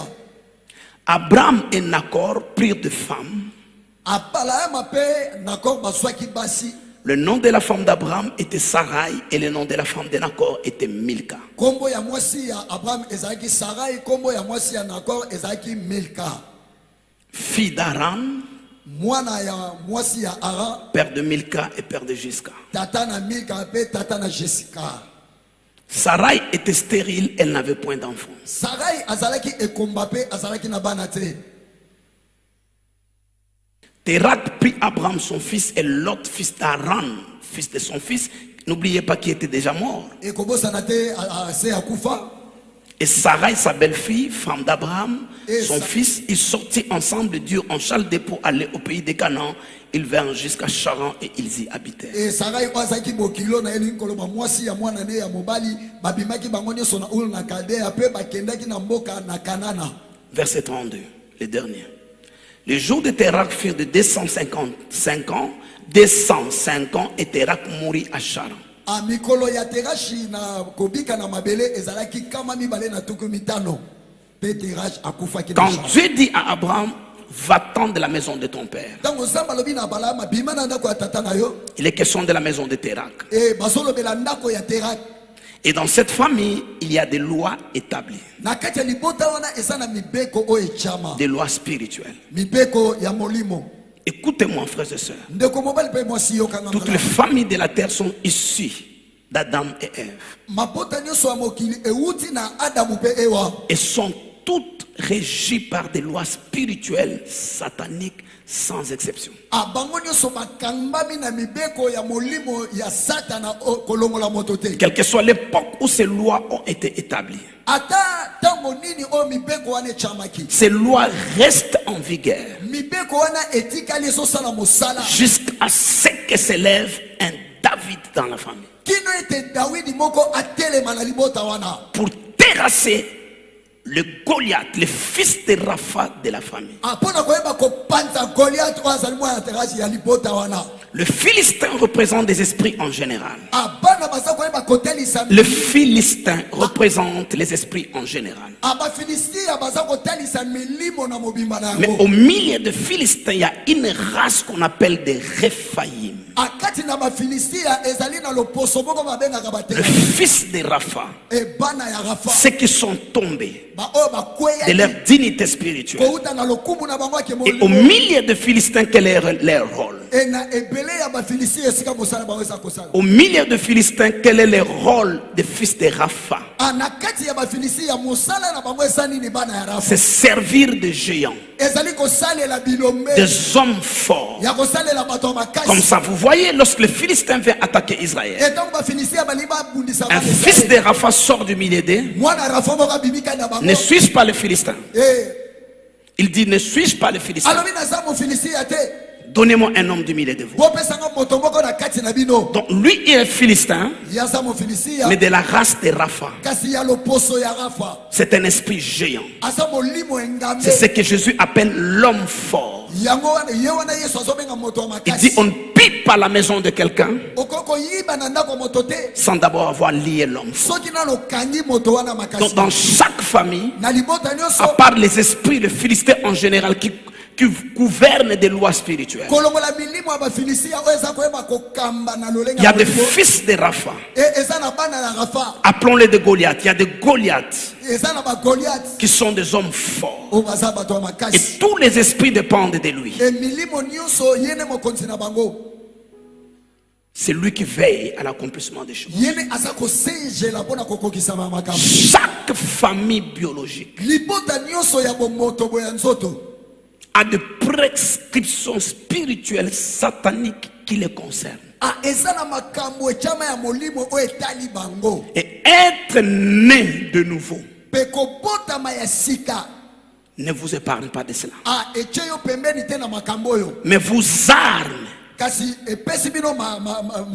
Abraham et Nakor prirent de femmes. Abalama pe Nakor baswaki basi. Le nom de la femme d'Abraham était Sarai et le nom de la femme de Nakor était Milka. Kombo ya mwasi ya Abraham ezaki Sarai, kombo ya mwasi ya Nakor ezaki Milka. Fille d'Aran, Mwana ya mwasi ya Aram, père de Milka et père de Gisca. tata na Milka pe tata na Jessica. Sarai était stérile, elle n'avait point d'enfant. Sarai azalaki ekomba pe azalaki na bana te. Térak prit Abraham son fils et Lot, fils d'Aran, fils de son fils. N'oubliez pas qu'il était déjà mort. Ekobosana te se akufa. Et Sarai, sa belle-fille, femme d'Abraham, Et son Sa- fils, ils sortirent ensemble d'Ur en Chaldée pour aller au pays des Canaan. Ils vinrent jusqu'à Charan et ils y habitèrent. E Sarai azalaki bokilo na eli koloba mwasi ya mwana ne ya mobali babimaki bango nyonso na ulu na Kaldea pe bakendaki na mboka na Kanana. Verset 32, le dernier. Les jours de Térak furent de 255 ans, 205 ans, et Térak mourut à Charan. A mikolo ya Terashi na kobika na mabele ezalaki kama mibale na tuku mitano. Pe Terash akufaki na Quand Charan. Dieu dit à Abraham, va-t'en de la maison de ton père, Tango zamba lobi na balama bima na ndako ya tata na yo. il est question de la maison de Térak. E bazolobela ndako ya Terak. Et dans cette famille, il y a des lois établies, Na kati ya libota wana eza na mibeko o echama. des lois spirituelles. Mibeko ya molimo. Écoutez-moi, frères et sœurs. Ndeko mobali pe mwasi yo kanga Toutes les malamu. familles de la terre sont issues d'Adam et Ève Mabota nyonso ya mokili euti na Adamu pe Ewa. et sont toutes régies par des lois spirituelles sataniques sans exception. Abango nyonso bakambami na mibeko ya molimo ya Satana kolongola moto te. Quelle que soit l'époque où ces lois ont été établies, Ata tango nini o mibeko wana echamaki. ces lois restent en vigueur Mibeko wana etikali ezosala mosala. jusqu'à ce que s'élève un David dans la famille. kino ete Dawidi moko atelema na libota wana Pour terrasser le Goliath, le fils de Rapha de la famille. apona koyeba kopanza Goliath oyo azali mwana terasi ya libota wana. Le Philistin représente des esprits en général. Abana baza koyeba kotelisa Le Philistin représente les esprits en général. abafilistia baza kotelisa milimo na mobimba na Mais yango. au milieu de Philistins, il y a une race qu'on appelle des Réphaïm. Akati na bafilistia ezali na loposo moko babengaka Le batela fils de Rapha, ebana ya Rafa ceux qui sont tombés ba oyo bakweya de leur dignité spirituelle. kouta na lokumu na bango ake Et au milieu de Philistins, quel est leur rôle? ena ebele ya bafilistia esika mosala bango esa kosala Au milieu de Philistins, quel est le rôle des fils de Rapha? na kati ya bafilistia mosala na bango esa nini bana ya Rafa C'est servir des géants, ezali kosalela bilombe des hommes forts. ya kosalela bato ya Comme makasi ça, vous voyez, lorsque le Philistin vient attaquer Israël, etango bafilistia bali babundisa un fils de Rapha sort du milieu d'eux. mwana Rafa moko abimika na bango Ne suis-je pas le Philistin? eh Il dit, ne suis-je pas le Philistin? alobi naza mofilistia te Donnez-moi un homme du milieu de vous. bopesanga moto moko na kati na bino Donc lui, il est Philistin, yaza mofilistia mais de la race de Rapha. kasi ya loposo ya Rafa C'est un esprit géant. aza molimo engambe C'est ce que Jésus appelle l'homme fort. yango wana ye wana Yesu azobenga moto ya Il dit, makasi on ne pique pas la maison de quelqu'un okoko koyiba na ndako moto te sans d'abord avoir lié l'homme fort. soki nano okangi moto wana Donc makasi dans chaque famille, na libota à nyonso part les esprits de Philistins en général qui gouvernent des lois spirituelles, kolongola milimo ya bafilistia oyo eza koyeba kokamba na lolenga il y a des molimo. fils de Rapha. Eza na bana ya Rafa Appelons-les de Goliath. Il y a des Goliaths eza na bagoliath qui sont des hommes forts. oyo baza bato ya Et makasi tous les esprits dépendent de lui. milimo nyonso ye nde mokonzi na bango C'est lui qui veille à l'accomplissement des choses. ye nde aza kosengela mpona kokokisama makambo Chaque famille biologique libota nyonso ya bomoto boya nzoto a des prescriptions spirituelles sataniques qui les concernent. eza na makambo etiama ya molimo oyo etali bango Et être né de nouveau mpe kobotama ya sika ne vous épargne pas de cela. etie yo pembeni te na makambo oyo Mais vous arme kasi epesi bino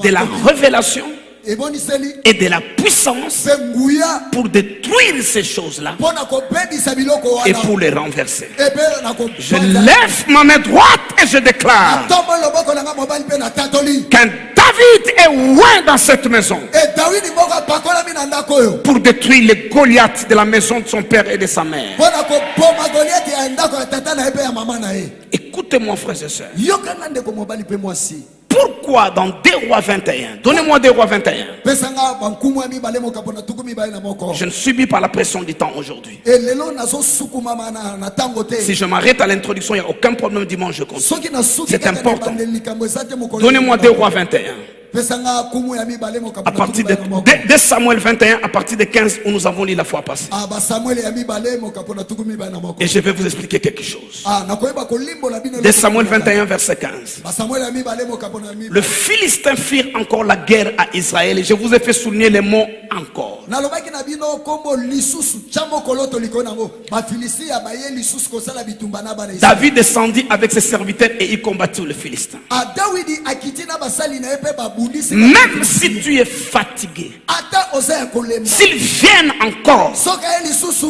de la révélation eboniseli et de la puissance mpe nguya pour détruire ces choses-là mpona kobebisa biloko et wana pour les renverser. epe na Je kopanza lève ma main droite et je déclare atombo loboko na nga mobali mpe na tatoli qu'un David est loin dans cette maison dawidi moko apakolami na ndako oyo pour détruire les Goliaths de la maison de son père et de sa mère. mpona koboma goliati ya ndako ya tata na ye mpe ya mama na ye Écoutez-moi, frères et sœurs. yokanga ndeko mobali mpe mwasi Pourquoi dans 2 Rois 21, donnez-moi 2 Rois 21, pesanga bankumu ya mibale mokapo na tuku mibale na moko je ne subis pas la pression du temps aujourd'hui. lelo nazosukumama na ntango te Si je m'arrête à l'introduction, il n'y a aucun problème, dimanche je continue. soki nasuki C'est kaka na important. ebandeli likambo eza te mokolo Donnez-moi 2 Rois 21. pesanga kumu ya mibale mokapo À na partir tuku de, mibale na moko de Samuel 21, à partir de 15, où nous avons lu la fois passée. basamuele ya mibale mokapo na tuku mibale na moko Et je vais vous expliquer quelque chose. nakoyeba kolimbola bino De Samuel 21, verset 15. basamuele ya mibale mokapo na Le mibale Philistin firent encore la guerre à Israël. Et je vous ai fait souligner les mots encore. nalobaki na bino kombo lisusu tia mokolo toliko nango bafilistia baye lisusu kosala bitumba na bana Israeli. David descendit avec ses serviteurs et il combattit le Philistin. Dawidi akiti na basali na ye mpe babundisi Même si tu es fatigué, ata oza ya kolemba s'ils viennent encore, soki aye lisusu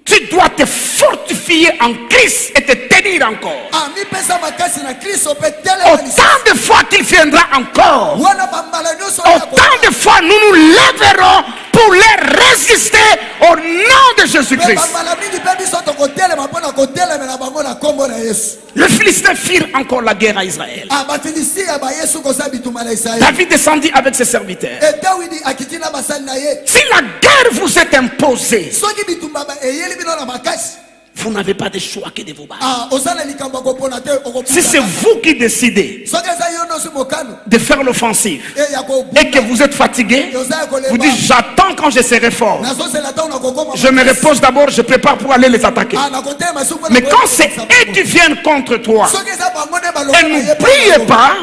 tu dois te fortifier en Christ et te tenir encore. amipesa makasi na kristo mpe telema lisusu Autant de fois qu'il viendra encore, wana bambala nyonso oyo autant de fois nous nous lèverons pour les résister au nom de mpe Jésus-Christ. bambala mingi mpe biso tokotelema mpona kotelemela bango na nkombo na yesu Les Philistins firent encore la guerre à Israël. bafilistia bayesu kosa bitumba na israeli David descendit avec ses serviteurs. dawidi akiti na basali na ye Si la guerre vous est imposée, soki bitumba eyeli bino na makasi vous n'avez pas de choix que de vous battre. osala likambo kopona te Si c'est vous qui décidez soki eza yo nyonso mokano de faire l'offensive ya et que vous êtes fatigué, oza ya vous kolemba dites j'attends quand je serai fort. nazosela ntango na kokoma Je me repose d'abord, je prépare pour aller les attaquer. nakotema suku Mais quand c'est eux qui viennent contre toi, soki eza bango nde et n'oubliez pas,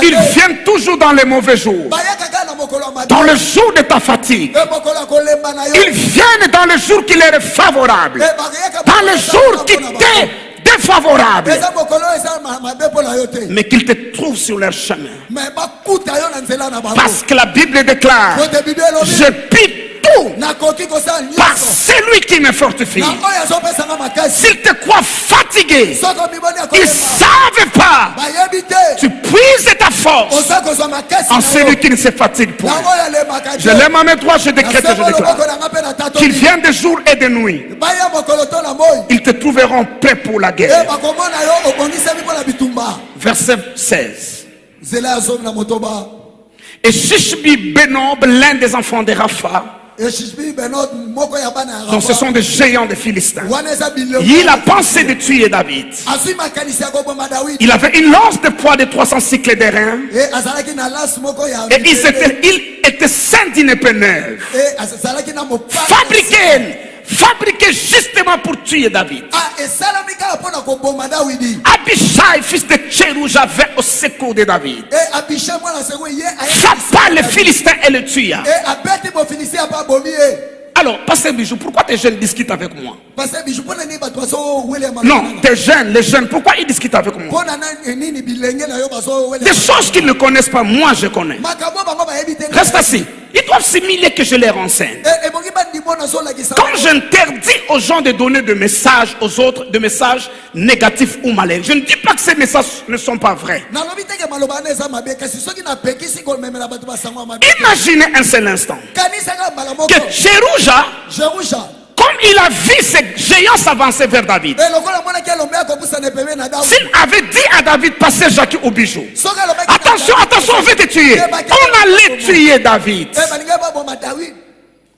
ils viennent toujours dans les mauvais jours. bayakaka na mokolo ya mabe Dans le jour de ta fatigue, mokolo ya kolemba na yo ils viennent dans le jour qui leur est favorable. bakayaka Dans le jour qui t'est défavorable, eza mokolo eza mabe mpona yo te mais qu'ils te trouvent sur leur chemin. me bakuta yo na nzela na bango Parce que la Bible déclare, kote bible elobi je puis tout nakoki kosala par nyonso celui qui me fortifie. na oyo azopesanga makasi S'ils te croient fatigué, soko miboni ils ne akoyeba savent pas. bayebi te Tu puises de ta force oza kozwa makasi en na celui yo qui ne se fatigue na point. oyo alemaka Je l'aime à mes droits, je décrète et je nasembo loboko déclare nanga mpe na tato qu'il vient de jour et de nuit. baya mokolo to na moi Ils te trouveront prêts pour la e guerre. bakomona yo obongisami mpo na bitumba Verset 16. nzela ya zomi na motoba Et Shishbi Benob, l'un des enfants de Rapha, eshishbi beno moko ya bana ya donc ce sont des géants des Philistins, wana eza biloko il a pensé de tuer David. azwi makanisi ya koboma dawidi Il avait une lance de poids de 300 cycles d'airain e azalaki na lasi moko ya et il était ceint d'une épée neuve, e azalaki na mopanga fabriqué justement pour tuer David. esalami kaka mpona koboma dawidi Abishai, fils de Tcherouja, vint au secours de David. e abisha mwana seko ye Frappa le Philistin et le tua. e abeti bofilisien apa abomi ye Alors, Pasteur Bijou, pourquoi tes jeunes discutent avec moi? parce que biso mpona nini bato bazowele Non, tes jeunes, les jeunes, pourquoi ils discutent avec moi? mpona nini bilenge na yo bazowele Des choses qu'ils ne connaissent pas, moi je connais. makambo bango bayebi te Reste assis. Ils doivent simuler que je les renseigne. ebongi bandimo nazolakisa Quand j'interdis aux gens de donner des messages aux autres, des messages négatifs ou malins, je ne dis pas que ces messages ne sont pas vrais. nalobi teke maloba wana eza mabe kasi soki napekisi komemela bato basango ya mabe Imaginez un seul instant kanisaka mbala moko que Tcherouja, jerusha comme il a vu ces géants s'avancer vers David, e lokola monaki elombe akobusana pembeni na dawidi s'il avait dit à David, passez Jacques au bijou, soki alobaki na attention, attention, on veut te tuer, on allait tuer David. e balingi baboma dawidi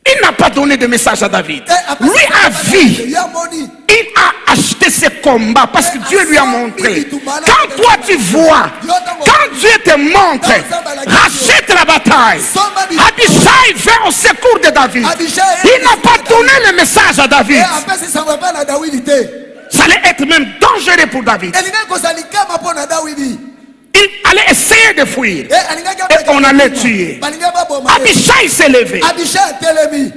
Il n'a pas donné de message à David. Lui a vu. ya moni Il a acheté ses combats parce que Dieu lui a montré. Quand toi tu vois, quand Dieu te montre, rachète la bataille. Abishai vint au secours de David. Il n'a pas donné le message à David. e apesi sango epai na dawidi te Ça allait être même dangereux pour David. elingaki kozala likama mpo na dawidi Il allait essayer de fuir. e alingaki Et on allait tuer. balingi baboma ye Abishai s'est levé. abisha atelemi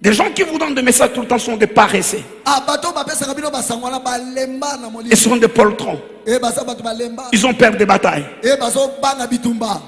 Des gens qui vous donnent des messages tout le temps sont des paresseux. bato bapesaka bino basango wana balemba na Ils molimo sont des poltrons. e baza bato balemba Ils ont peur des batailles. e bazobanga bitumba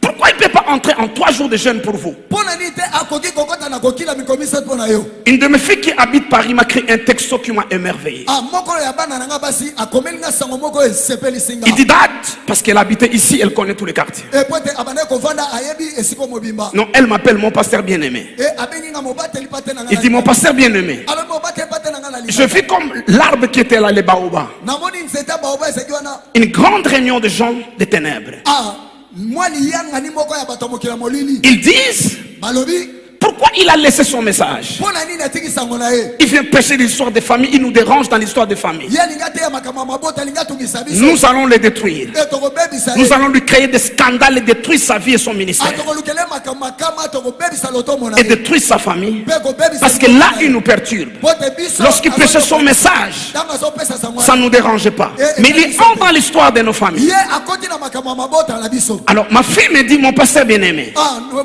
Pourquoi il ne peut pas entrer en 3 jours de jeûne pour vous? mpo na nini te akoki kokota na kokila mikomisato mpo na yo Une de mes filles qui habite Paris m'a créé un texto qui m'a émerveillé. mokolo ya bana na nga basi akomeli nga sango moko esepelisi nga Il dit date, parce qu'elle habitait ici, elle connaît tous les quartiers. e po ete abandaki kovanda ayebi esiko mobimba Non, elle m'appelle mon pasteur bien-aimé. e abengi nga mobateli pate na nga Il dit mon pasteur bien-aimé. alobi mobateli pate na nga na Je vis comme l'arbre qui était là, les baobabs. namoni nzete baoba ezeki wana Une grande réunion de gens des ténèbres. mwa liyangani moko ya bato ya mokili ya molili Ils disent balobi pourquoi il a laissé son message. mpo na nini atiki sango na ye Il vient pêcher l'histoire des familles, il nous dérange dans l'histoire des familles. ye alingi ateya makambo ya mabota alingi atungisa biso Nous allons les détruire. e tokobebisa Nous ye allons lui créer des scandales et détruire sa vie et son ministère. tokolukele makambo makama tokobebisa lotomo na Et ye détruire sa famille. mpe kobebisa Parce que là, il nous perturbe. po te biso Lorsqu'il prêchait son message, ntango azopesa sango ça ne nous dérangeait pas. Mais il entre dans l'histoire de nos familles. ye akoti na makambo ya mabota na biso Alors, ma fille me dit, mon pasteur bien-aimé,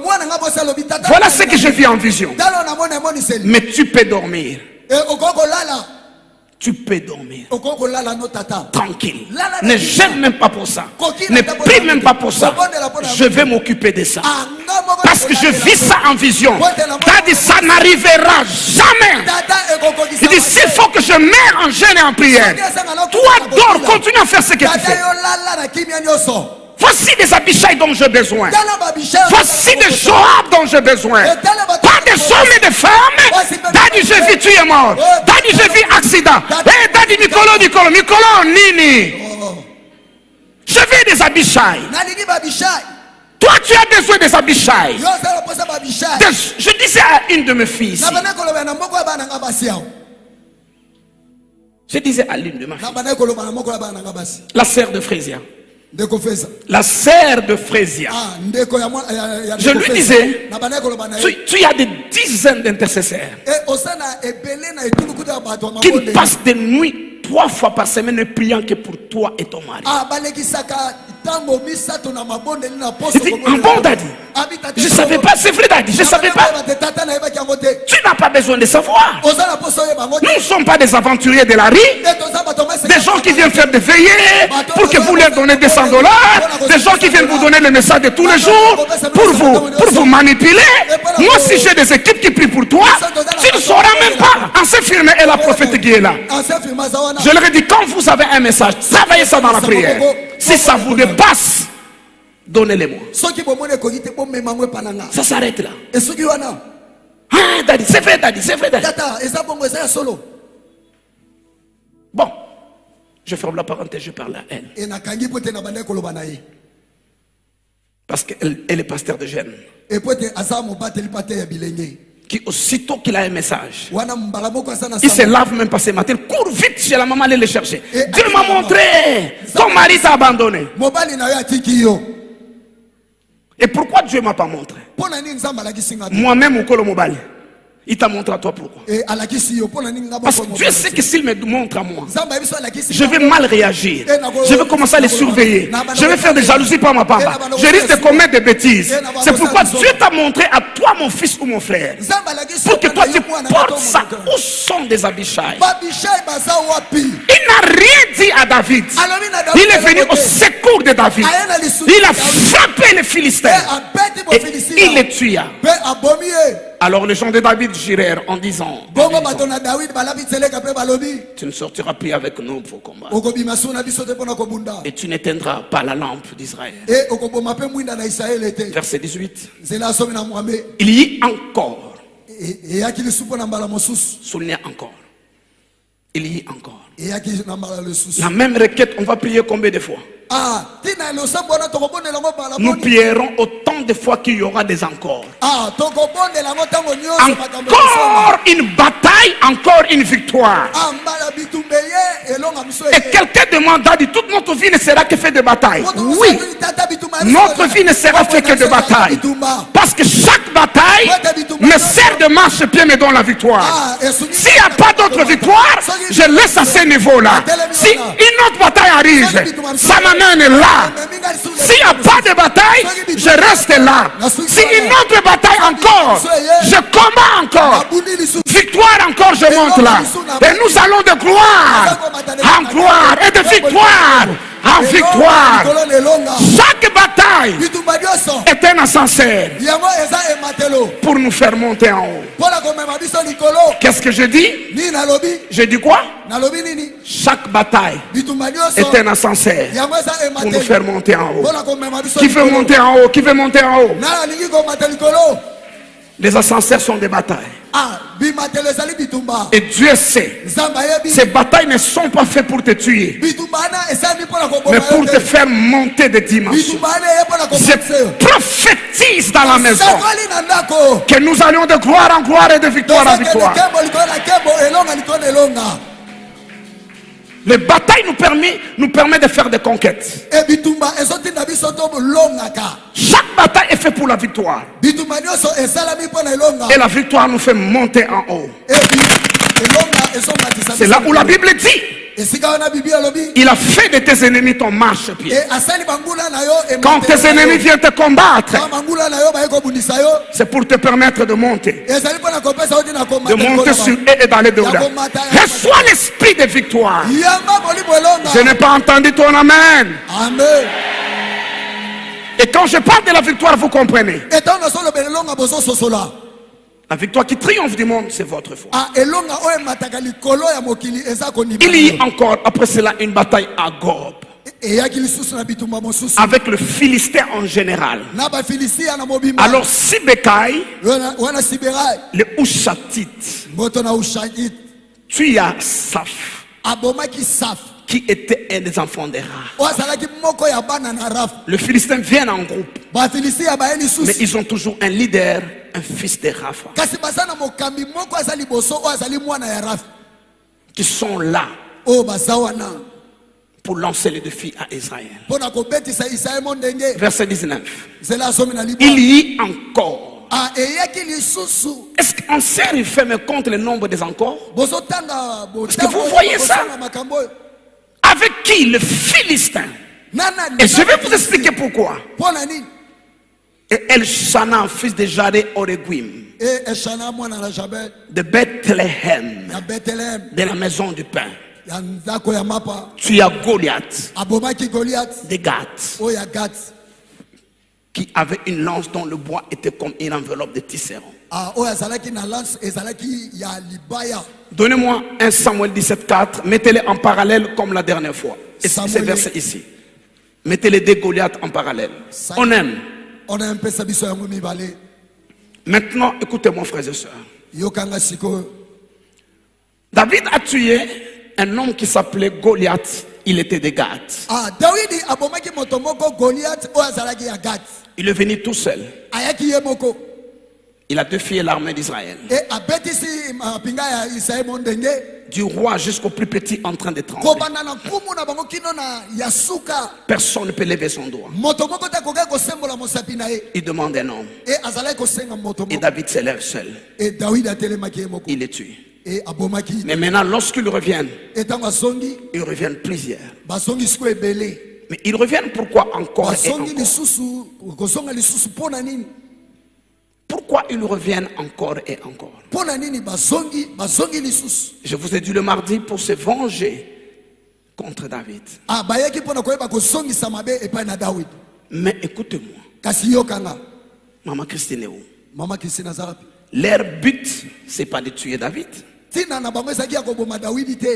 mwana nga bosi alobi tata voilà ce que je vis en vision. talo namoni emoniseli Mais tu peux dormir. e okoki kolala Tu peux dormir. okoki kolala no tata Tranquille. Ne gêne même pas pour ça. Ne prie même pas pour ça. Je vais m'occuper de ça. anga moko Parce que je vis ça en vision. T'as dit, ça n'arrivera jamais. tata ekokokisa Il dit, s'il faut que je meure en jeûne et en prière, toi dors, continue à faire ce que tu tata fais. yo lala na kimia nyonso Voici des Abishai dont j'ai besoin. tala babisha Voici des Joab dont j'ai besoin. Pas des hommes et des femmes. Daddy, je vis, tu es mort. Daddy, je vis, accident. Eh, Daddy, Nicolo, Nini. Je veux des Abishai. nalingi babishai Toi, tu as besoin des Abishai. yo osala posa babishai Je disais à une de mes filles ici, na bana koloba na moko ya bana nga basi awo je disais à l'une de ma na filles, bana koloba na moko ya bana nga basi la sœur de Frésia. ndeko feza La sœur de Frésia. ndeko ya mwana ya Je lui disais, na bana koloba na ye tu as des dizaines d'intercesseurs e osana ebele na etulukuta ya bato ya qui mabonde passent des nuits 3 fois par semaine ne priant que pour toi et ton mari. balekisaka ntango misato na mabondeli na poso C'était un bon daddy. Je ne savais pas, c'est vrai daddy, je ne savais pas. tata nayebaki yango te Tu n'as pas pas besoin de savoir. Nous ne sommes pas des aventuriers de la rue, des gens qui viennent faire des veillées pour que vous leur donnez $200, des gens qui viennent vous donner le message de tous les jours pour vous manipuler. Moi, si j'ai des équipes qui prient pour toi, tu ne sauras même pas. En ce film est la prophète qui est là. Je leur ai dit, quand vous avez un message, travaillez ça dans la prière. Si ça vous dépasse, donnez-les-moi. Ça s'arrête là. Ah, Daddy, c'est vrai, Daddy, c'est vrai, Daddy. Bon, je ferme la parenthèse, je parle à elle. Parce qu'elle est pasteur de jeunes. Qui aussitôt qu'il a un message, il se lave même pas ce matin, court vite chez la maman, aller le chercher. Dieu m'a montré, ton mari t'a abandonné. Et pourquoi Dieu m'a pas montré? Moi-même, au Kolo Mobali, il t'a montré à toi pourquoi? Parce que Dieu sait que s'il me montre à moi, je vais mal réagir. Je vais commencer à les surveiller. Je vais faire des jalousies par ma part. Je risque de commettre des bêtises. C'est pourquoi Dieu t'a montré à toi, mon fils ou mon frère, pour que toi tu portes ça. Où sont des Abishai? Il n'a rien dit à David. Il est venu au secours de David. Il a frappé les Philistins et il les tua. Alors les gens de David girèrent en disant, tu ne sortiras plus avec nous pour combattre. Et tu n'éteindras pas la lampe d'Israël. Verset 18. Il y a encore. Soulignez encore. Il y a encore. La même requête, on va prier combien de fois? Nous prierons autant de fois qu'il y aura des encore. Encore une bataille, encore une victoire. Et quelqu'un demande, dit, toute notre vie ne sera que fait de bataille. Oui, notre vie ne sera fait que de bataille. Parce que chaque bataille me sert de marche-pied, me donne la victoire. S'il n'y a pas d'autre victoire, je laisse à ce niveau-là. Si une autre bataille arrive, ça m'amène là. S'il n'y a pas de bataille, je reste là. Si une autre bataille encore, je combats encore. Victoire encore, je monte là. Et nous allons de gloire en gloire et de victoire en victoire. Chaque bataille est un ascenseur pour nous faire monter en haut. Qu'est-ce que je dis? Je dis quoi? Chaque bataille est un ascenseur pour nous faire monter en haut. Qui veut monter en haut? Qui veut monter en haut? Les ascenseurs sont des batailles. Et Dieu sait, ces batailles ne sont pas faites pour te tuer, mais pour te faire monter de dimensions. Je prophétise dans la maison que nous allions de gloire en gloire et de victoire en victoire. Les batailles nous permettent de faire des conquêtes. Chaque bataille est faite pour la victoire. Et la victoire nous fait monter en haut. C'est là où la Bible dit, il a fait de tes ennemis ton marchepied. Quand tes ennemis viennent te combattre, c'est pour te permettre de monter. De monter sur eux et d'aller de-delà. Reçois l'esprit de victoire. Je n'ai pas entendu ton amen. Et quand je parle de la victoire, vous comprenez. La victoire qui triomphe du monde, c'est votre foi. Il y a encore, après cela, une bataille à Gob. Avec le Philistin en général. Alors Sibékai, le Houchatite, tu as Saf, qui était un des enfants des Raph. Le Philistin vient en groupe, mais ils ont toujours un leader, un fils de Rapha, qui sont là pour lancer le défi à Israël. Verset 19. Il y a encore. Est-ce qu'en serre il fait me compte le nombre des encore? Est-ce que vous voyez ça? Avec qui? Le Philistin. Et je vais vous expliquer pourquoi. Et Elshana, fils de Jaré Oreguim, et Eshana mwana na Jabet de Bethléem, ya Bethlehem de la maison du pain. ya ndako ya mapa Tu as Goliath abomaki Goliath de Gath, o ya Gath qui avait une lance dont le bois était comme une enveloppe de tisserand. o ya zalaki na lance ezalaki ya libaya. Donnez-moi 1 Samuel 17,4. Mettez-les en parallèle comme la dernière fois. Et c'est ce verset ici. Mettez les deux Goliath en parallèle. On aime. On a un peu sabiso yango mibale. Maintenant, écoutez-moi, frères et sœurs. Yokanga siko. David a tué un homme qui s'appelait Goliath. Il était de Gath. David abomaki motomoko Goliath o azalaki ya Gath. Il est venu tout seul. Ayaki yemoko. Il a défié l'armée d'Israël. Et abetisi mapinga ya Israël mondenge. Du roi jusqu'au plus petit en train de trembler. Kobana na kumu na bango kino na yasuka. Personne ne peut lever son doigt. Motomoko ta koka ko sembola mosapi na ye. Il demande un homme. Et azalaki ko senga motomoko. Et David s'élève seul. Et David atelemaki yemoko. Il les tue. Et abomaki. Mais maintenant, lorsqu'ils reviennent, Et tango songi ils reviennent plusieurs. basongi siko ebele. Mais ils reviennent pourquoi encore et Basongi encore? lisusu kosonga lisusu pona nini? Pourquoi ils reviennent encore et encore? Pona nini basongi lisusu? Je vous ai dit le mardi pour se venger contre David. Bayaki pona koyeba kosongisa mabe epai na David. Mais écoutez-moi, Kasi yokanga. Maman Christine est où? Mama Christina Zarapi. Leur but, c'est pas de tuer David. Tina na bango ezaki ya koboma David te.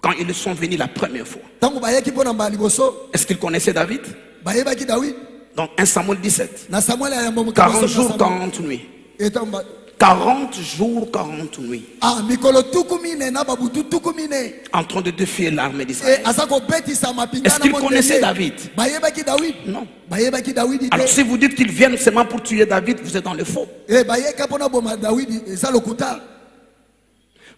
Quand ils sont venus la première fois, Tango bayaki pona mbali boso, est-ce qu'ils connaissaient David? bayebaki David. Donc 1 Samuel 17. Na Samuel ya mbomo 40 jours, 40 nuits. Etamba 40 jours, 40 nuits. mikolo tukumine na babutu tukumine. En train de défier l'armée Et d'Israël. asako betisa mapinga Est-ce na qu'ils mondenge. connaissaient David? Bayebaki David. Non. Bayebaki David Alors te. si vous dites qu'ils viennent seulement pour tuer David, vous êtes dans le faux. Bayeka pona boma David eza lokuta.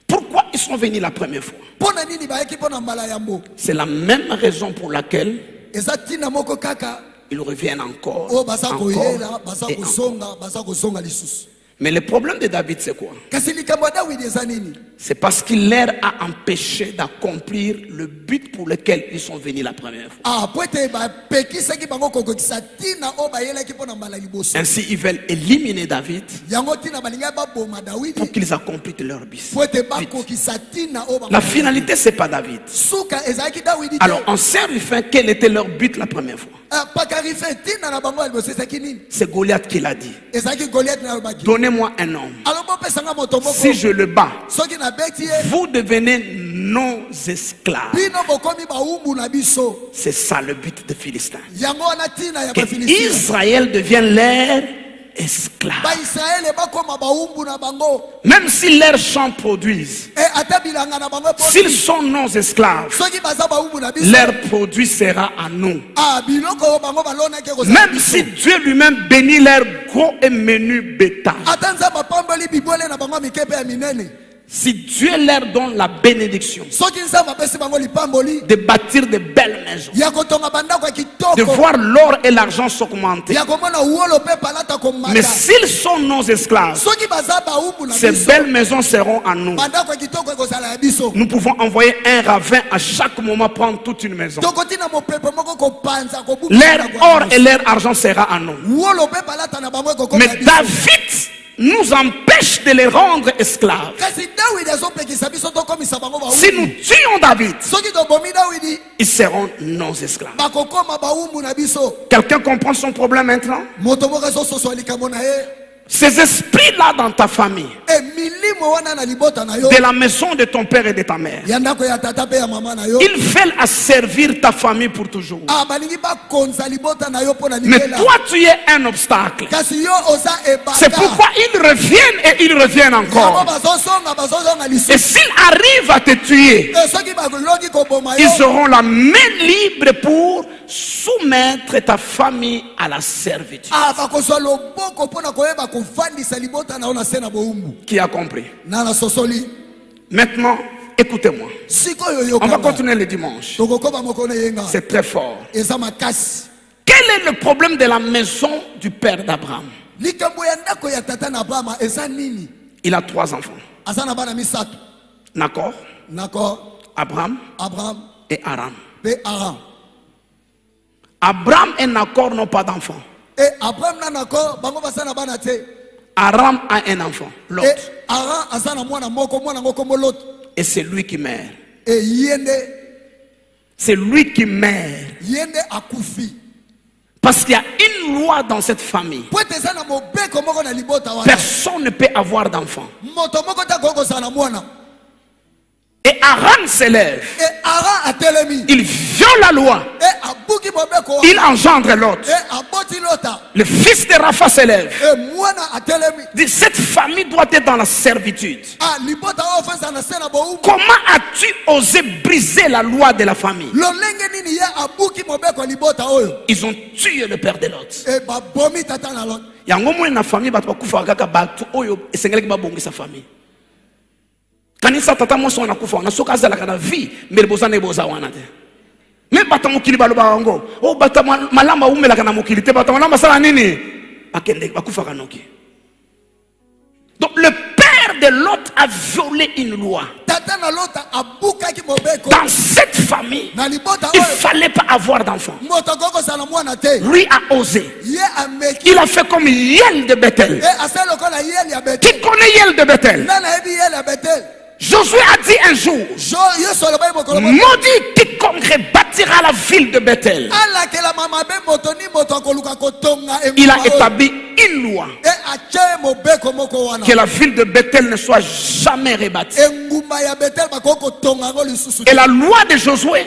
Pourquoi ils sont venus la première fois? Pona nini bayeki pona mbala yambo. C'est la même raison pour laquelle Eza tina moko kaka. ils reviennent encore, O basa koyela, encore basa et encore. kosonga, basa kosonga lisusu. Mais le problème de David, c'est quoi? Kasi likambo ya David eza nini? C'est parce qu'il leur a empêché d'accomplir le but pour lequel ils sont venus la première fois. Po ete bapekisaki bango kokokisa tina o bayelaki mpo na mbala liboso. Ainsi, ils veulent éliminer David Yango tina balingai baboma David pour qu'ils accomplissent leur but. po ete bakokisa tina o bango. La finalité, c'est pas David. Suka ezalaki David te. Alors, en Saint-Rufin, quel était leur but la première fois? Pakarife tina na bango ya liboso ezalaki nini? C'est Goliath qui l'a dit. Ezalaki Goliath na lobaki. Donnez-moi un homme. Alors bopesanga moto moko. Si je le bats, Soki na beti ye, vous devenez nos esclaves. bino bokomi baumbu na biso. C'est ça le but des Philistins. Yango wana tina ya Que bafilistia. Israël devienne leur esclave. Baisraele bakoma baumbu na bango. Même si leurs champs produisent, Ata bilanga na bango po. s'ils sont nos esclaves, Soki baza baumbu na biso. leur produit sera à nous. Biloko bango balonaki kozala Même biso. si Dieu lui-même bénit leur gros et menu bétail, Ata nzambe apamboli bibwele na bango mikepe ya minene. si Dieu leur donne la bénédiction Soki nzambe apesi bango lipamboli de bâtir de belles maisons, ya kotonga bandako ya de kitoko, voir l'or et l'argent s'augmenter, ya komona uolo mpe palata mais komata. s'ils sont nos esclaves, Soki baza baumbu na ces biso, belles maisons seront à nous. bandako ya kitoko ekozala ya biso. Nous pouvons envoyer un ravin à chaque moment prendre toute une maison. Tokotina mopepe moko kopanza kobuka Leur bandako ya or biso. et leur argent sera à nous. Uolo mpe palata na bango ekokoma ya Mais biso. David nous empêche de les rendre esclaves. Kasi David azopekisa biso tokomisa bango baumbu. Si nous tuons David, Soki tobomi David ils seront nos esclaves. bakokoma baumbu na biso. Quelqu'un comprend son problème maintenant? Moto moko ezososwa likambo na ye. Ces esprits-là dans ta famille, Milimo wana na libota na yo. de la maison de ton père et de ta mère, Ya ndako ya tata pe ya mama na yo. ils veulent asservir ta famille pour toujours. Balingi bakonza libota na yo pona Mais libela. toi, tu es un obstacle. Kasi yo oza ebaka. C'est pourquoi ils reviennent et ils reviennent Yango encore. bazozonga Et lisusu. s'ils arrivent à te tuer, Soki balongi koboma yo. ils auront la main libre pour soumettre ta famille à la servitude. Bakozwa loboko pona koyeba kofandisa libota na yo na se na boumbu. Qui a compris? Na na sosoli. Maintenant, écoutez-moi. Sikoyo On va yokanga. continuer le dimanche. Tokokoba moko na yenga. C'est très fort. Eza makasi. Quel est le problème de la maison du père d'Abraham? Likambo ya ndako ya tata na Abraham eza nini? Il a 3 enfants. Aza na bana misato. Nacor, Nako, Abraham Abraham et Aram. pe Aram. Abraham et Nacor n'ont pas d'enfants. Et Abraham nanako bango basana bana te. Aram a un enfant, Lot. Et Aram asana mwana moko Lot. Et c'est lui qui meurt. Et yende C'est lui qui meurt. Yende akufi. Parce qu'il y a une loi dans cette famille. Personne ne peut avoir d'enfant. Et Aram s'élève. Il viole la loi. Il engendre l'autre. Le fils de Rapha s'élève. Dit, cette famille doit être dans la servitude. Comment as-tu osé briser la loi de la famille? Ils ont tué le père de l'autre. Il y a un moment dans la famille sa famille. Kanisa tata moso na kufa na soka zala kana vie mais boza ne boza wana te mais bata mokili baloba ngo o bata malamba umela kana mokili te bata malamba sala nini akende bakufa kanoki. Donc le père de Lot a violé une loi. Dans cette famille, il ne fallait pas avoir d'enfant. Lui a osé. Il a fait comme Yel de Bethel. Qui connaît Yel de Bethel? Josué a dit un jour, maudit quiconque bâtira la ville de Bethel. Il a établi une loi que la ville de Bethel ne soit jamais rebâtie. Et la loi de Josué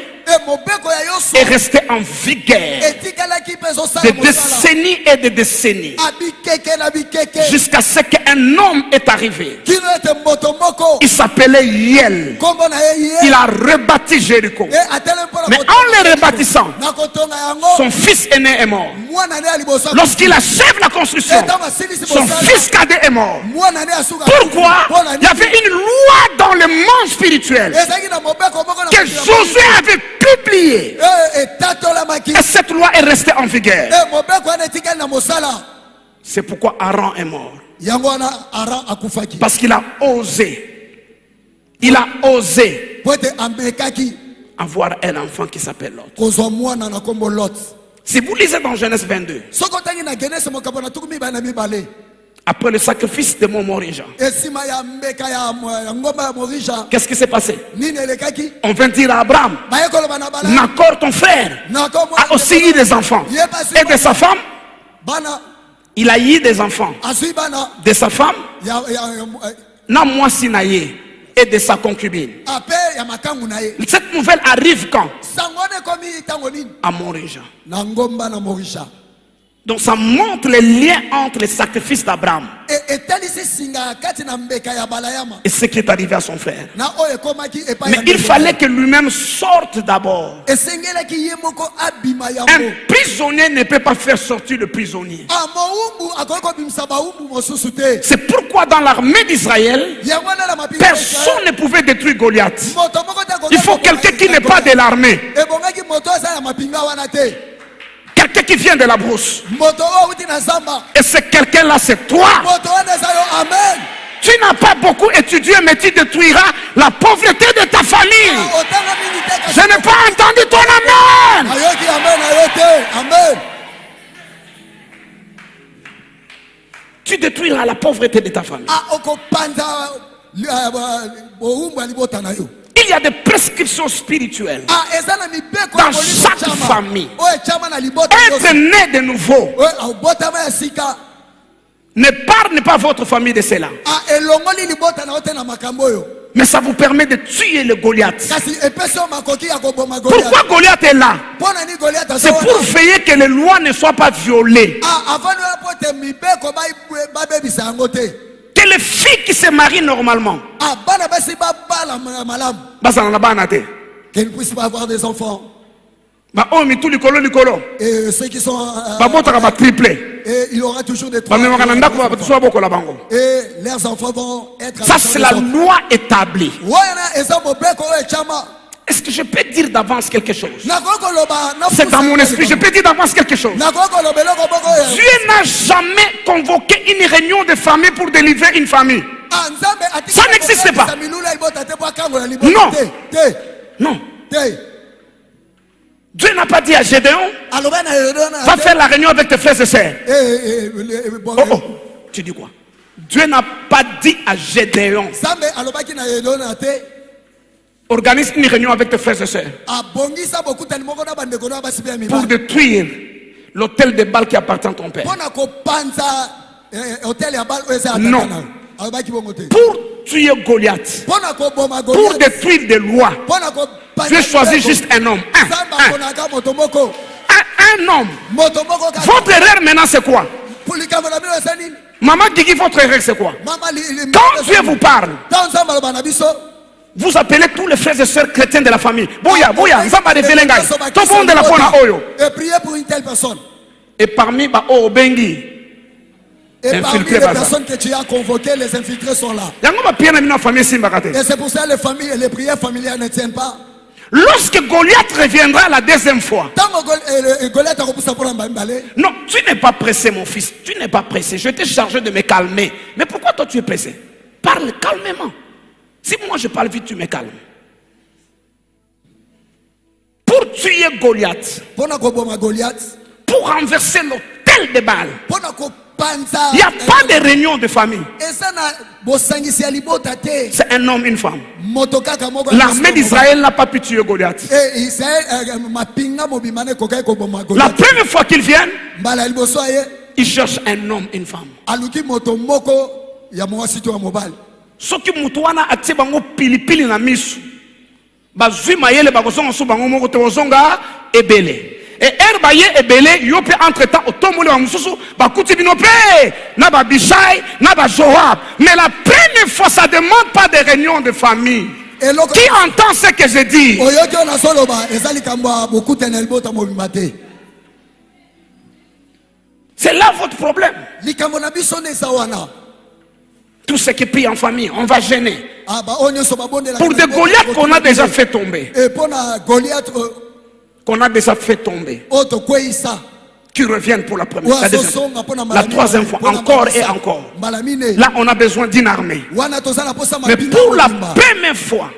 est restée en vigueur de décennies et de décennies jusqu'à ce qu'un homme est arrivé. Il s'appelait Yel. Il a rebâti Jéricho. Mais en le rebâtissant, son fils aîné est mort. Lorsqu'il achève la construction, son fils cadet est mort. Pourquoi? Il y avait une loi dans le monde spirituel que Josué avait publiée. Et cette loi est restée en vigueur. C'est pourquoi Aaron est mort. Parce qu'il a osé. Il a osé avoir un enfant qui s'appelle Lot. Si vous lisez dans Genèse 22, après le sacrifice de mon Morija, qu'est-ce qui s'est passé? On vint dire à Abraham, Nacor ton frère a aussi eu des enfants. Et de sa femme, il a eu des enfants. De sa femme, Namwa Sinaïe. Et de sa concubine. Cette nouvelle arrive quand? À Morija. Donc ça montre les liens entre les sacrifices d'Abraham et ce qui est arrivé à son frère. Mais il fallait que lui-même sorte d'abord. Un prisonnier ne peut pas faire sortir le prisonnier. C'est pourquoi dans l'armée d'Israël, personne ne pouvait détruire Goliath. Il faut quelqu'un qui n'est pas de l'armée. Quelqu'un qui vient de la brousse. Et c'est quelqu'un-là, c'est toi. Tu n'as pas beaucoup étudié, mais tu détruiras la pauvreté de ta famille. Je n'ai pas entendu ton amen. Tu détruiras la pauvreté de ta famille. Il y a des prescriptions spirituelles dans chaque famille. Être né de nouveau n'épargne pas votre famille de cela. Mais ça vous permet de tuer le Goliath. Pourquoi Goliath est là? C'est pour veiller que les lois ne soient pas violées. Que les filles qui se marient normalement, qu'elles ne puissent pas avoir des enfants. Et ceux qui sont et il y aura toujours des trois. Et leurs enfants vont être. Ça, c'est la loi établie. Est-ce que je peux dire d'avance quelque chose? C'est dans mon esprit, je peux dire d'avance quelque chose. Dieu n'a jamais convoqué une réunion de famille pour délivrer une famille. Ça n'existe pas. Non. Non. Dieu n'a pas dit à Gédéon, va faire la réunion avec tes frères et sœurs. Oh, tu dis quoi? Dieu n'a pas dit à Gédéon, organise une réunion avec tes frères et sœurs pour détruire l'hôtel de Baal qui appartient à ton père. Non. Pour tuer Goliath, pour détruire des lois, Dieu choisit juste un homme. Un homme. Votre erreur maintenant c'est quoi? Maman Guigui, votre erreur c'est quoi? Quand Dieu vous parle, vous appelez tous les frères et sœurs chrétiens de la famille. Boya, Nzamba de Velengai. Tout le monde de la Pona Oyo. Et priez pour une telle personne. Et parmi les Bengi, et parmi les personnes que tu as convoquées, les infiltrés sont là. Et c'est pour ça que les familles et les prières familiales ne tiennent pas. Lorsque Goliath reviendra la deuxième fois. Non, tu n'es pas pressé, mon fils. Tu n'es pas pressé. Je t'ai chargé de me calmer. Mais pourquoi toi tu es pressé? Parle calmement. Si moi je parle vite, tu me calmes. Pour tuer Goliath, pour renverser l'autel de Baal, il n'y a pas de réunion de famille. C'est un homme, une femme. L'armée d'Israël n'a pas pu tuer Goliath. La première fois qu'ils viennent, ils cherchent un homme, une femme. Soki mutuana atie bango pilipili na misu bazui mayele bakosonga so bango moko tozonga ebele et herbaye ebele yope entre temps otomole wa mususu bakuti binope na ba Bishai na ba Joab. Mais la première fois ça demande pas de réunion de famille. Qui entend ce que je dis? C'est là votre problème. Tout ce qui prie en famille, on va gêner. Pour des Goliaths qu'on a déjà fait tomber. Qu'on a déjà fait tomber. Qui reviennent pour la première fois, la troisième fois, encore et encore. Là, on a besoin d'une armée. Mais pour la première fois,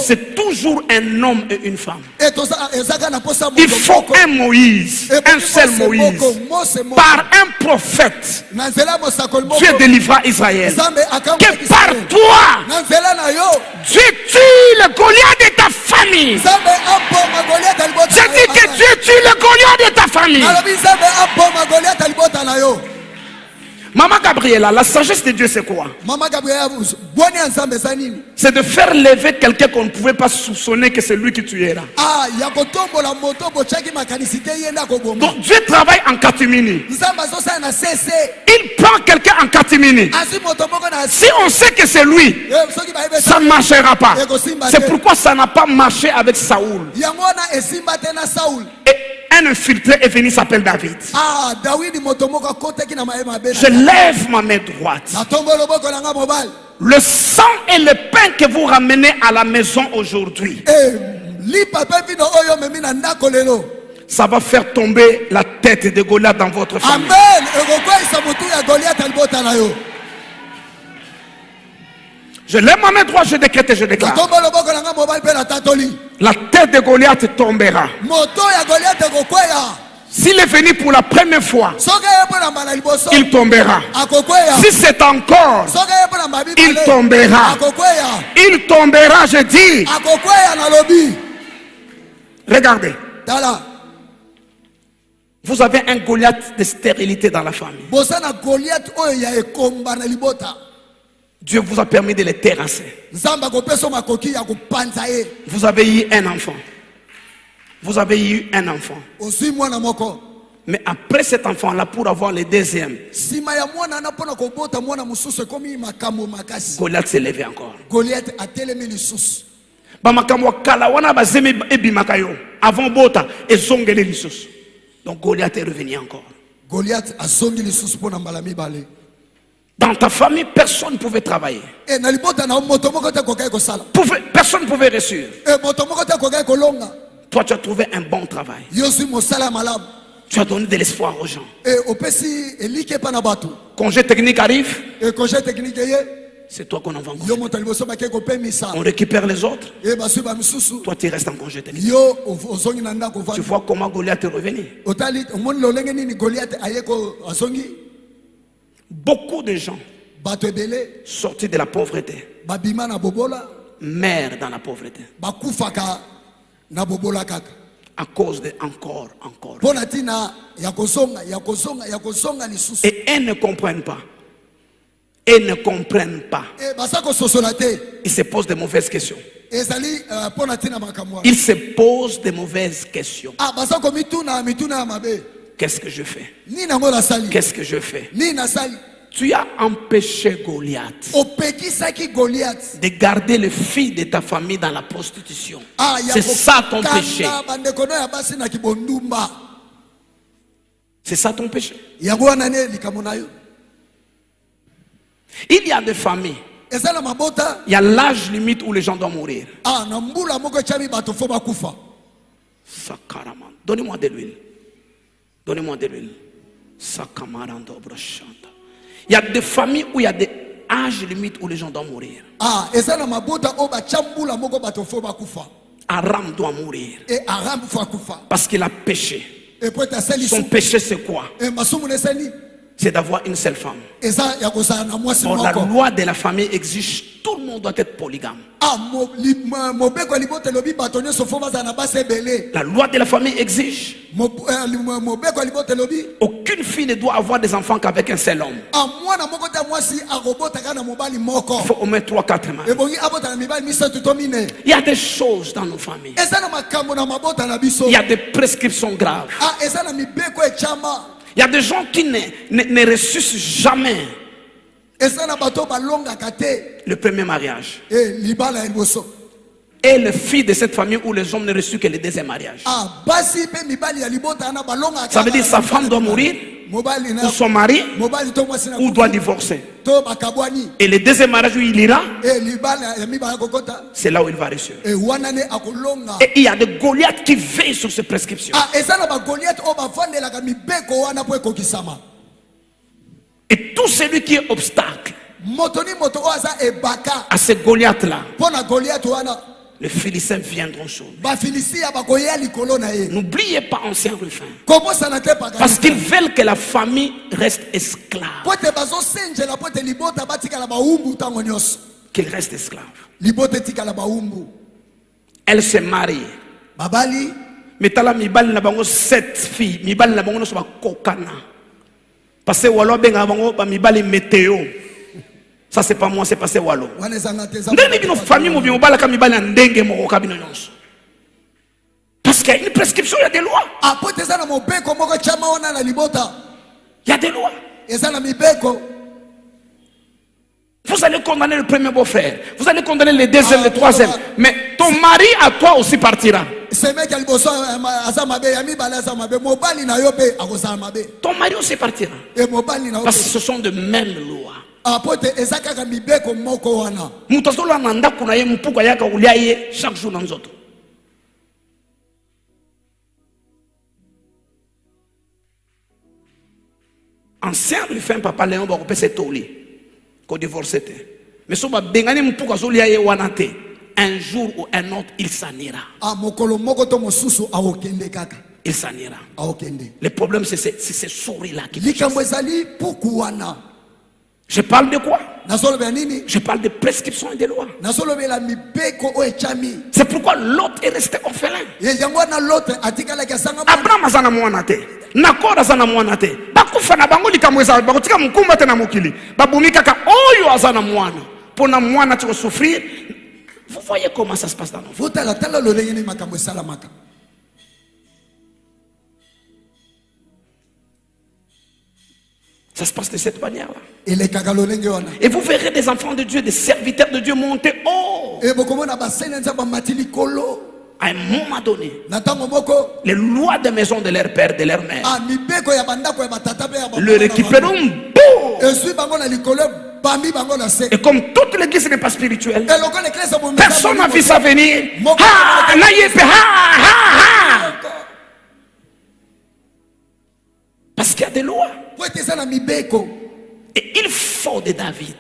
c'est toujours un homme et une femme. Il faut un Moïse, un seul Moïse, par un prophète. Dieu délivra Israël. Que par toi, Dieu tue le Goliath de ta famille. Je dis que Dieu tue le Goliath de ta famille. Maman Gabriela, la sagesse de Dieu c'est quoi? C'est de faire lever quelqu'un qu'on ne pouvait pas soupçonner que c'est lui qui tuera. Donc Dieu travaille en catimini. Il prend quelqu'un en catimini. Si on sait que c'est lui, ça ne marchera pas. C'est pourquoi ça n'a pas marché avec Saoul. Et un infiltré est venu, s'appelle David. Je lève ma main droite. Le sang et le pain que vous ramenez à la maison aujourd'hui, ça va faire tomber la tête de Goliath dans votre famille. Je lève ma main droite, je décrète et je déclare. La tête de Goliath tombera. S'il est venu pour la première fois, il tombera. Si c'est encore, il tombera. Il tombera, je dis. Regardez. Vous avez un Goliath de stérilité dans la famille. Dieu vous a permis de les terrasser. Vous avez eu un enfant. Vous avez eu un enfant. Mais après cet enfant-là, pour avoir le deuxième, Goliath s'est levé encore. Avant Bota, et zongele lisusu. Donc Goliath est revenu encore. Dans ta famille, personne ne pouvait travailler. Personne ne pouvait réussir. Toi, tu as trouvé un bon travail. Tu as donné de l'espoir aux gens. Congé technique arrive. c'est toi qu'on envoie en congé. On récupère les autres. Toi, tu restes en congé. Tu vois comment Goliath est revenu. Beaucoup de gens sortis de la pauvreté meurent dans la pauvreté à cause de encore. Et elles ne comprennent pas. Ils ne comprennent pas. Ils se posent de mauvaises questions. Ils se posent de mauvaises questions. Qu'est-ce que je fais? Qu'est-ce que je fais? Tu as empêché Goliath de garder le fils de ta famille dans la prostitution. C'est ça ton péché. C'est ça ton péché. Il y a des familles. Il y a l'âge limite où les gens doivent mourir. Donnez-moi de l'huile. Donnez-moi de l'huile. Il y a des familles où il y a des âges limites où les gens doivent mourir. Aram doit mourir. Parce qu'il a péché. Son péché c'est quoi? C'est d'avoir une seule femme. Or, la loi de la famille exige tout le monde doit être polygame. La loi de la famille exige aucune fille ne doit avoir des enfants qu'avec un seul homme. Il faut au moins 3-4 mains. Il y a des choses dans nos familles. Il y a des prescriptions graves. Il y a des gens qui ne ressuscitent jamais le premier mariage. Et le fils de cette famille où les hommes ne reçus que le deuxième mariage. Ça veut dire sa femme doit mourir, ou son mari, ou doit divorcer. Et le deuxième mariage où il ira, c'est là où il va réussir. Et il y a des Goliaths qui veillent sur ces prescriptions. Et tout celui qui est obstacle à ces Goliaths-là, les Philistins viendront sur lui. N'oubliez pas ancien Rufin. Parce qu'ils veulent que la famille reste esclave. Qu'il reste esclave. Elle se marie. Mais tala mibali na bango 7 filles. Mibali na bango no soba kokana. Parce que walo benga bango ba mibali météo. Ça c'est pas moi, c'est passé walo. Parce qu'il y a une prescription, il y a des lois. Il y a des lois. Vous allez condamner le premier beau-frère. Vous allez condamner le deuxième, le troisième. Mais ton mari à toi aussi partira. Ton mari aussi partira. Parce que ce sont de mêmes lois. Chaque jour dans nous autres. Ancien lui fait un papa Léon va couper ses tauliers qu'on divorce. Mais si on va bengani mpuka zolia ye wanate, un jour ou un autre il s'en ira. Il s'en ira. Le problème c'est ces souris-là qui je parle de quoi? Je parle de prescriptions et de lois. C'est pourquoi Lot est resté orphelin. Abraham azana mwanate. Nakor azana mwanate. Bakufa na bango likamweza bakotika mkumba tena mokili. Babumika ka oyo azana mwana. Pona mwana tu souffrir. Vous voyez comment ça se passe dans nos vies. Ça se passe de cette manière-là. Et vous verrez des enfants de Dieu, des serviteurs de Dieu monter haut. À un moment donné, les lois des maisons de leur père, de leur mère, le récupéreront beau. Et comme toute l'église n'est pas spirituelle, personne n'a vu ça venir. Parce qu'il y a des lois. Et il faut de David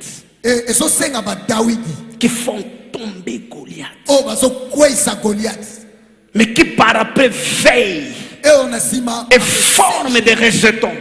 qui font tomber Goliath. Mais qui par après veillent et forment des rejetons.